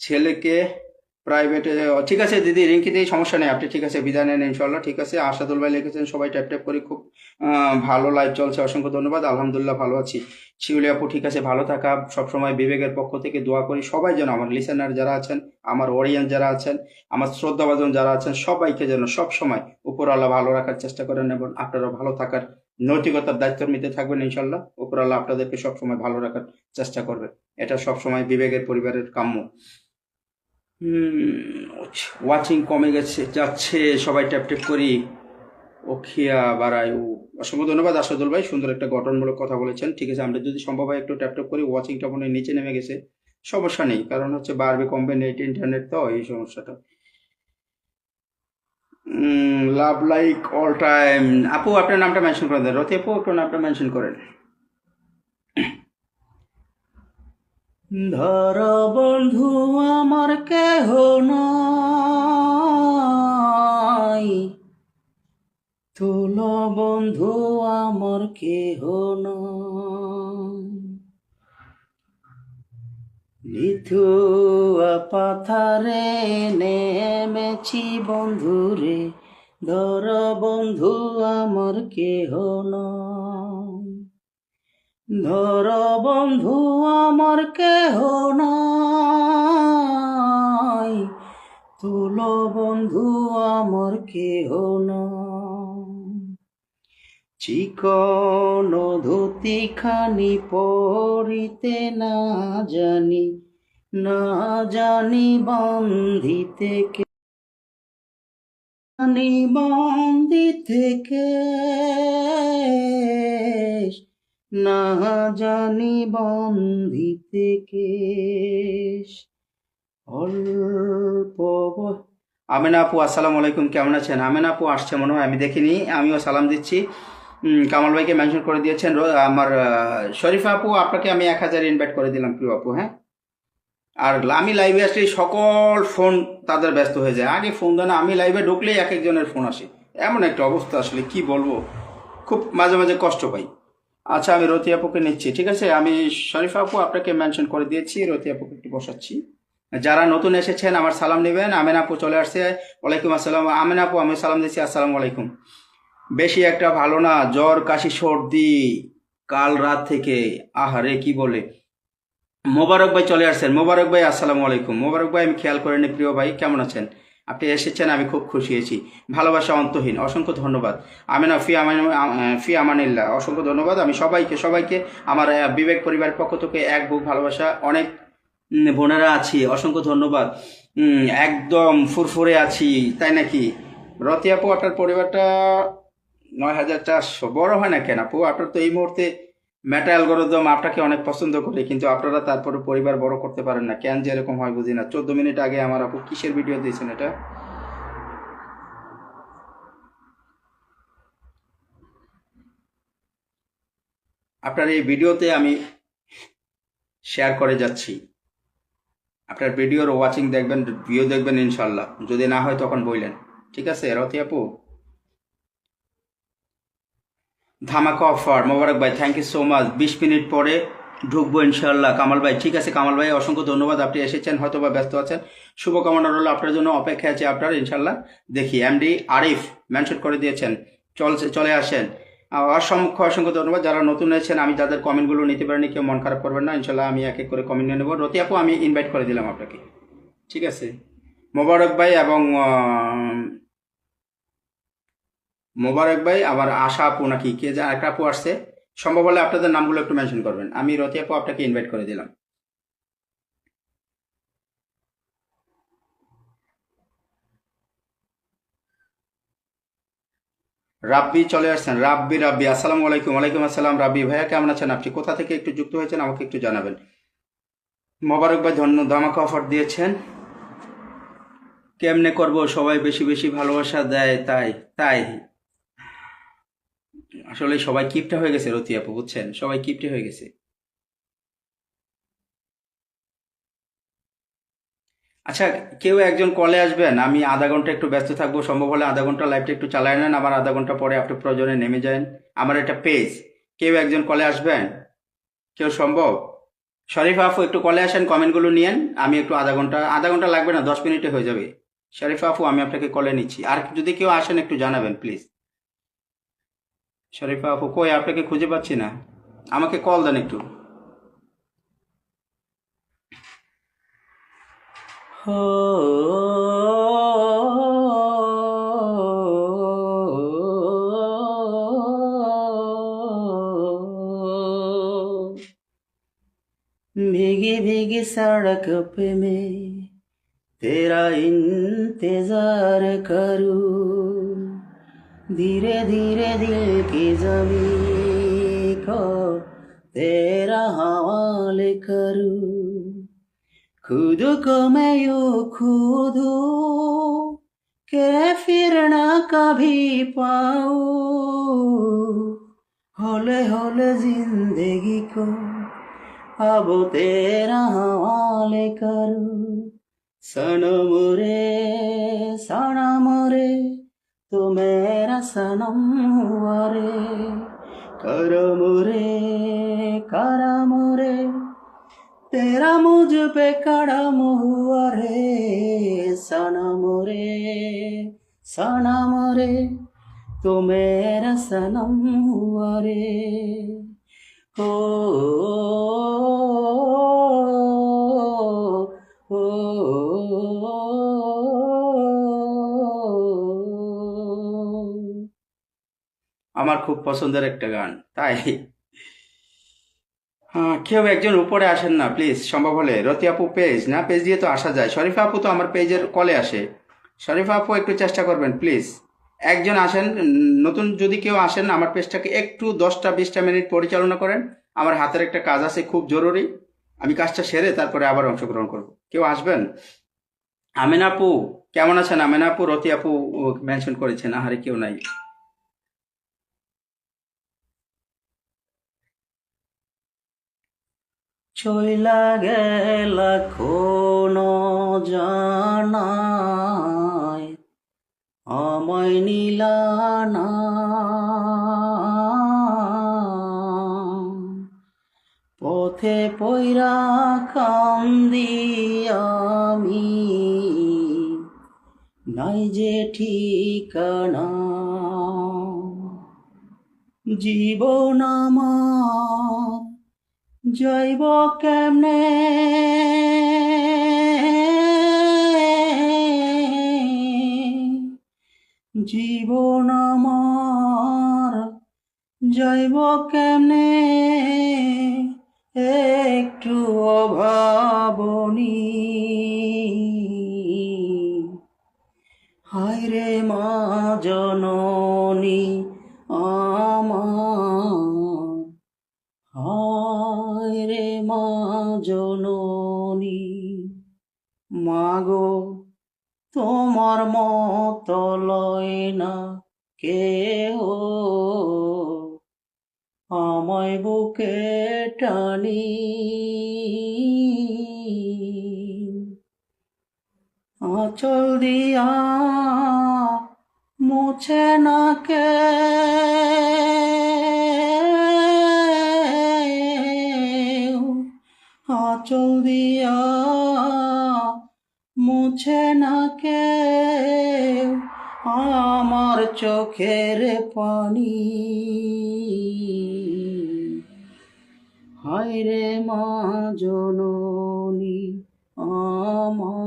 ছেলেকে প্রাইভেটে। ঠিক আছে দিদি রিঙ্কি দিদি, সমস্যা নেই, আপনি ঠিক আছে বিদায় নেন ইনশাল্লাহ। ঠিক আছে আশাদুল ভাই লিখেছেন সবাই ট্যাপ ট্যাপ করি, খুব ভালো লাইভ চলছে, অসংখ্য ধন্যবাদ। আলহামদুলিল্লাহ ভালো আছি। শিউলি আপু ঠিক আছে, ভালো থাকা, সবসময় বিবেকের পক্ষ থেকে দোয়া করি সবাই যেন, আমার লিসেনার যারা আছেন, আমার অডিয়েন্স যারা আছেন, আমার শ্রদ্ধাভাজন যারা আছেন, সবাইকে যেন সবসময় উপরওয়ালা ভালো রাখার চেষ্টা করেন এবং আপনারা ভালো থাকার নৈতিকতার দায়িত্ব নিতে থাকবেন ইনশাল্লাহ। উপরওয়ালা আপনাদেরকে সবসময় ভালো রাখার চেষ্টা করবে, এটা সবসময় বিবেকের পরিবারের কাম্য। ওয়াচিং কমে যাচ্ছে, সবাই ট্যাপ ট্যাপ করি, ওখিয়া বাড়াই। অসংখ্য ধন্যবাদ আসাদুল ভাই, সুন্দর একটা গঠনমূলক কথা বলেছেন। ঠিক আছে আমরা যদি সম্ভব হয় একটু ট্যাপ ট্যাপ করি। ওয়াচিংটা মনে হয় নিচে নেমে গেছে, সমস্যা নেই, কারণ হচ্ছে বাড়বে কমবে নেট ইন্টারনেট, তো এই সমস্যাটা। Love like all time. আপু আপনার নামটা মেনশন করে দেন, রতি আপু একটু নামটা মেনশন করেন। ধর বন্ধু আমার কেহ নাই, তুল বন্ধু আমার কেহ নাই, লিথুয়া পাথারে নেমেছি বন্ধুরে, ধর বন্ধু আমার কেহ নাই, ধর বন্ধু আমার কেহ নাই, তুল বন্ধু আমার কেহ নাই, চিকন ধুতি খানি পরিতে না জানি, না জানি বান্ধিতে কে, জানি বান্ধিতে কে, না জানি বন্ধিতে কেশ, অল্প আমেনা আপু আসসালামু আলাইকুম, কেমন আছেন? আমেনা আপু আসছে মনে হয়, আমি দেখিনি, আমিও সালাম দিচ্ছি। কামাল ভাইকে মেনশন করে দিয়েছেন। আমার শরীফা আপু আপনাকে আমি 1000 ইনভাইট করে দিলাম প্রিয় আপু। হ্যাঁ, আর আমি লাইভে আসলে সকল ফোন তাদের ব্যস্ত হয়ে যায়, আগে ফোন দেয় না, আমি লাইভে ঢুকলেই এক একজনের ফোন আসে, এমন একটা অবস্থা, আসলে কি বলবো, খুব মাঝে মাঝে কষ্ট পাই। আচ্ছা আমি রতি আপুকে নিচ্ছি, ঠিক আছে, আমি শরীফা আপু আপনাকে মেনশন করে দিয়েছি, রতি আপুকে একটু বসাচ্ছি। যারা নতুন এসেছেন আমার সালাম নেবেন। আমেন আপু চলে আসছে, ওয়ালাইকুম আসসালাম। আমেন আপু আমি সালাম দিচ্ছি, আসসালামু আলাইকুম। বেশি একটা ভালো না, জ্বর কাশি সর্দি কাল রাত থেকে, আহারে কি বলে। মোবারক ভাই চলে আসছেন, মোবারক ভাই আসসালামু আলাইকুম। মোবারক ভাই আমি খেয়াল করিনি প্রিয় ভাই, কেমন আছেন? আপনি এসেছেন, আমি খুব খুশি হয়েছি, ভালোবাসা অন্তহীন, অসংখ্য ধন্যবাদ। আমিনা ফি আমানিল্লাহ, অসংখ্য ধন্যবাদ। আমি সবাইকে আমার বিবেক পরিবারের পক্ষ থেকে এক বুক ভালোবাসা। অনেক বোনেরা আছি, অসংখ্য ধন্যবাদ। একদম ফুরফুরে আছি, তাই নাকি? রতি আপু আপনার পরিবারটা 9400, বড় হয় না কেন আপু? আপনার তো এই মুহূর্তে মেটা অ্যালগোরিদম আপনাকে অনেক পছন্দ করে, কিন্তু আপনারা তারপরে পরিবার বড় করতে পারেন না। কেন যে এরকম হয় বুঝি না। 14 মিনিট আগে আমার আপু কিসের ভিডিও দিয়েছেন এটা? আপনার এই ভিডিওতে আমি শেয়ার করে যাচ্ছি। আপনার ভিডিওর ওয়াচিং দেখবেন, ভিউ দেখবেন ইনশাল্লাহ। যদি না হয় তখন বললেন, ঠিক আছে রতি আপু? ধামাকা অফার, মোবারক ভাই thank you so much. 20 minute পরে ঢুকবো ইনশাল্লাহ। কামাল ভাই ঠিক আছে, কামাল ভাই অসংখ্য ধন্যবাদ, আপনি এসেছেন, হয়তো বা ব্যস্ত আছেন। শুভকামনা রইল আপনার জন্য, অপেক্ষা আছে আপনার ইনশাল্লাহ। দেখি এমডি আরিফ মেনশন করে দিয়েছেন, চলে আসেন। অসংখ্য অসংখ্য ধন্যবাদ। যারা নতুন হয়েছেন, আমি যাদের কমেন্টগুলো নিতে পারিনি, কেউ মন খারাপ করবেন না ইনশাল্লাহ। আমি এক এক করে কমেন্ট নিয়ে নেবো। রতি আপু আমি ইনভাইট করে দিলাম আপনাকে, ঠিক আছে? মোবারক ভাই এবং মোবারক ভাই, আবার আশা আপু নাকি কে যা একটা আপু আসছে, সম্ভব হলে আপনাদের নামগুলো একটু মেনশন করবেন। আমি রতি আপু আপনাকে ইনভাইট করে দিলাম। রাব্বি চলে আসছেন, রাব্বি আসসালামু আলাইকুম। ওয়ালাইকুম আসসালাম। রাব্বি ভাইয়া কেমন আছেন? আপনি কোথা থেকে একটু যুক্ত হয়েছেন আমাকে একটু জানাবেন। মোবারক ভাই ধামাকা অফার দিয়েছেন। কেমনে করব, সবাই বেশি বেশি ভালোবাসা দেয় তাই তাই আসলে সবাই কিপটা হয়ে গেছে রতি আপু, বুঝছেন? সবাই কিপটে হয়ে গেছে। আচ্ছা, কেউ একজন কলে আসবেন, আমি আধা ঘন্টা একটু ব্যস্ত থাকবো। সম্ভব হলে আধা ঘন্টা লাইভটা একটু চালায় নেন, আবার আধা ঘন্টা পরে আপনি প্রয়োজনে নেমে যান। আমার একটা পেজ, কেউ একজন কলে আসবেন? কেউ সম্ভব? শরীফা আপু একটু কলে আসেন, কমেন্টগুলো নিয়েন। আমি একটু আধা ঘন্টা লাগবে না, 10 মিনিটে হয়ে যাবে। শরীফা আপু আমি আপনাকে কলে নিচ্ছি। আর যদি কেউ আসেন একটু জানাবেন প্লিজ। শরীফা আপু কই, আপনাকে খুঁজে পাচ্ছি না, আমাকে কল দেন একটু। हो भीगी भीगी सड़क पे मैं तेरा इंतजार करूं, धीरे धीरे दिल की जमीन को तेरा हवाले करूं, खुद को मैं यूं खुदूं के फिर ना कभी पाऊं, हौले हौले जिंदगी को अब तेरा हवाले करूं, सनम रे तू मेरा सनम हुआ रे, करम रे तेरा मुझ पे करम हुआ रे, सनम रे तू मेरा सनम हुआ रे। हो আমার খুব পছন্দের একটা গান, তাই কেউ একজন উপরে আসেন না প্লিজ, সম্ভব হলে। রতি আপু পেজ না, পেজ দিয়ে তো আসা যায়। শরীফা আপু তো আমার পেজের কলে আসে। শরীফা আপু একটু চেষ্টা করবেন প্লিজ, একজন আসেন। নতুন যদি কেউ আসেন, আমার পেজটাকে একটু 10-20 মিনিট পরিচালনা করেন। আমার হাতের একটা কাজ আছে খুব জরুরি, আমি কাজটা সেরে তারপরে আবার অংশগ্রহণ করব। কেউ আসবেন? আমেনা আপু কেমন আছেন? আমেনা আপু রতি আপু মেনশন করেছেন, আহারে কেউ নাই। চইলা গেলা কোনো জানায় আমায় নিলানা, পথে পইরা কান্দি আমি, নাই যে ঠিকানা, জীবন আমার যাইব কেমনে, জীবন আমার যাইব কেমনে, একটু অভাবনী, হায় রে মা জননী আমার, জননী মাগো তোমার মতো লয় না কেহ আমায় বুকে টানি আঁচল দিয়া মুছে না কে আঁচল দিয়া মুছে না কে আমার চোখের পানি হায় রে মা জননী আমার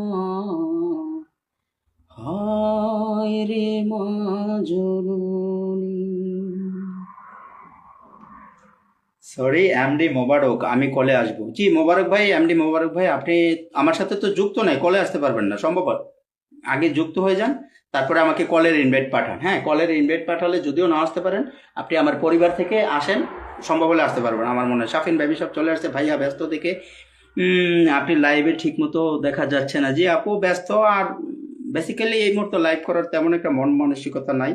হায় রে মা জননী। সরি এমডি মোবারক, আমি কলে আসবো। জি মোবারক ভাই, এমডি মোবারক ভাই, আপনি আমার সাথে তো যুক্ত নাই, কলে আসতে পারবেন না সম্ভব। আগে যুক্ত হয়ে যান, তারপরে আমাকে কলের ইনভাইট পাঠান। হ্যাঁ, কলের ইনভাইট পাঠালে যদিও না আসতে পারেন, আপনি আমার পরিবার থেকে আসেন, সম্ভব হলে আসতে পারবেন। আমার মনে হয় শাফিন ভাবি সব চলে আসছে, ভাইয়া ব্যস্ত দেখে আপনি লাইভে ঠিক মতো দেখা যাচ্ছে না। জি আপু ব্যস্ত, আর বেসিক্যালি এই মুহূর্তে লাইভ করার তেমন একটা মন মানসিকতা নাই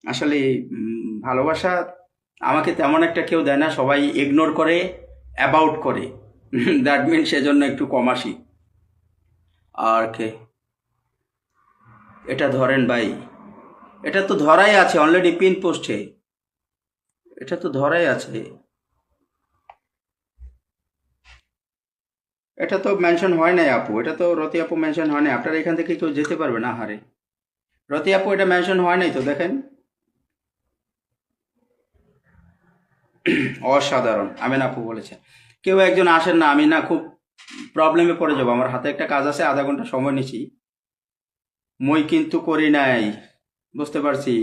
আসলে। ভালোবাসা আমাকে তেমন একটা কেউ দেয় না, সবাই ইগনোর করে, অ্যাবাউট করে। দ্যাট মিন সেজন্য একটু কম আসি আর কে। এটা ধরেন ভাই, এটা তো ধরাই আছে অলরেডি পিন পোস্টে, এটা তো ধরাই আছে, এটা তো মেনশন হয় নাই আপু, এটা তো রতি আপু মেনশন হয় নাই। আপনারা এখান থেকে কেউ যেতে পারবে না? হারে রতি আপু, এটা মেনশন হয় নাই তো, দেখেন। অসাধারণ, আমেন আপু বলেছে। কেউ একজন আসেন না, আমি না খুব প্রবলেমে পড়ে যাবো, আমার হাতে একটা কাজ আছে, আধা ঘন্টা সময় নিচ্ছি। মই কিন্তু করি নাই, বুঝতে পারছি।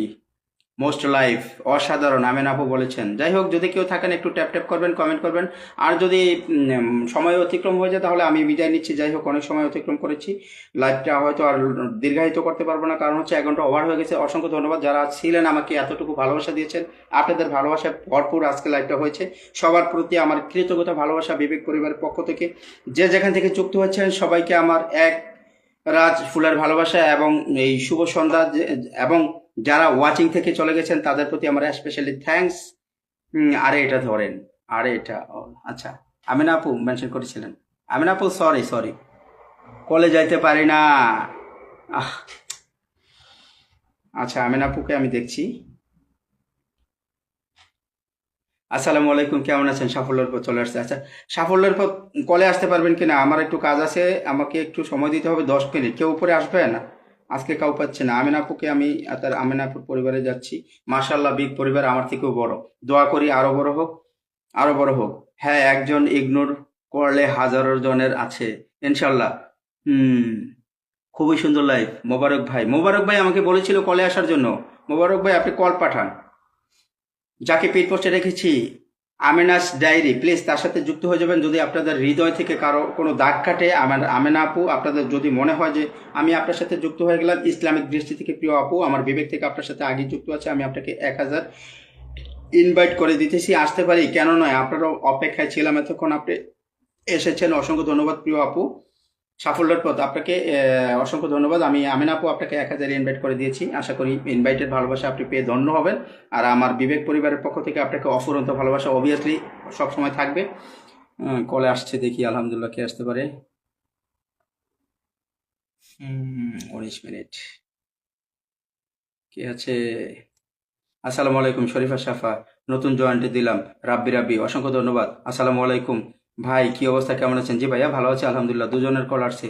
মোস্ট লাইফ অসাধারণ, আমেন আপু বলেছেন। যাই হোক, যদি কেউ থাকেন একটু ট্যাপ ট্যাপ করবেন, কমেন্ট করবেন। আর যদি সময় অতিক্রম হয়ে যায় তাহলে আমি বিদায় নিচ্ছি। যাই হোক, অনেক সময় অতিক্রম করেছি, লাইভটা হয়তো আর দীর্ঘায়িত করতে পারবো না, কারণ হচ্ছে 1 ঘন্টা ওভার হয়ে গেছে। অসংখ্য ধন্যবাদ যারা ছিলেন, আমাকে এতটুকু ভালোবাসা দিয়েছেন, আপনাদের ভালোবাসা ভরপুর আজকে লাইভটা হয়েছে। সবার প্রতি আমার কৃতজ্ঞতা, ভালোবাসা বিবেক পরিবারের পক্ষ থেকে। যে যেখান থেকে যুক্ত হয়েছেন সবাইকে আমার এক রাজ ফুলের ভালোবাসা এবং এই শুভ সন্ধ্যা। এবং যারা ওয়াচিং থেকে চলে গেছেন তাদের প্রতি আমার স্পেশালি থ্যাঙ্কস। আরে এটা ধরেন, আরে এটা আচ্ছা, আমিনা আপু মেনশন করেছিলেন। আমিনা আপু সরি সরি, কলে যাইতে পারি না। আচ্ছা, আমিনা আপুকে আমি দেখছি। আসসালামু আলাইকুম, কেমন আছেন? সাফল্যের পর চলে আসছে। আচ্ছা, সাফল্যের পর কলে আসতে পারবেন কিনা? আমার একটু কাজ আছে, আমাকে একটু সময় দিতে হবে, 10 মিনিট। কেউ উপরে আসবেন? আজকে কাউ পাচ্ছে না। আমিনা আপুকে আমি তার আমিনা আপুর পরিবারে যাচ্ছি। মাশাল্লাহ, বিগ পরিবার, আমার থেকেও বড়। দোয়া করি আরো বড় হোক, আরো বড় হোক। হ্যাঁ, একজন ইগনোর করলে হাজারো জনের আছে ইনশাল্লাহ। খুবই সুন্দর লাইফ। মোবারক ভাই, মোবারক ভাই আমাকে বলেছিল কলে আসার জন্য। মোবারক ভাই আপনি কল পাঠান। যাকে পেড পোস্টে রেখেছি, আমেনাস ডায়েরি, প্লিজ তার সাথে যুক্ত হয়ে যাবেন। যদি আপনাদের হৃদয় থেকে কারো কোনো দাগ কাটে, আমেনা আপু, আপনাদের যদি মনে হয় যে আমি আপনার সাথে যুক্ত হয়ে গেলাম ইসলামিক দৃষ্টি থেকে, প্রিয় আপু, আমার বিবেক থেকে আপনার সাথে আগে যুক্ত আছে, আমি আপনাকে 1000 ইনভাইট করে দিতেছি, আসতে পারি, কেন নয়। আপনারও অপেক্ষায় ছিলাম এতক্ষণ, আপনি এসেছেন, অসংখ্য ধন্যবাদ প্রিয় আপু। সাফল্যের পথ আপনাকে অসংখ্য ধন্যবাদ। আমি আমিনা আপু আপনাকে 1000 ইনভাইট করে দিয়েছি, আশা করি ইনভাইটের ভালোবাসা আপনি পেয়ে ধন্য হবেন। আর আমার বিবেক পরিবারের পক্ষ থেকে আপনাকে অফুরন্ত ভালোবাসা অবভিয়াসলি সবসময় থাকবে। কলে আসছে, দেখি আলহামদুলিল্লাহ কে আসতে পারে। 19 মিনিট কে আছে? আসসালামু আলাইকুম শরীফা সাফা, নতুন জয়েন্টে দিলাম। রাব্বি রাব্বি, অসংখ্য ধন্যবাদ। আসসালামু আলাইকুম ভাই, কি অবস্থা, কেমন আছেন? জি ভাইয়া ভালো আছে আলহামদুলিল্লাহ। দুজনের কল আসছে।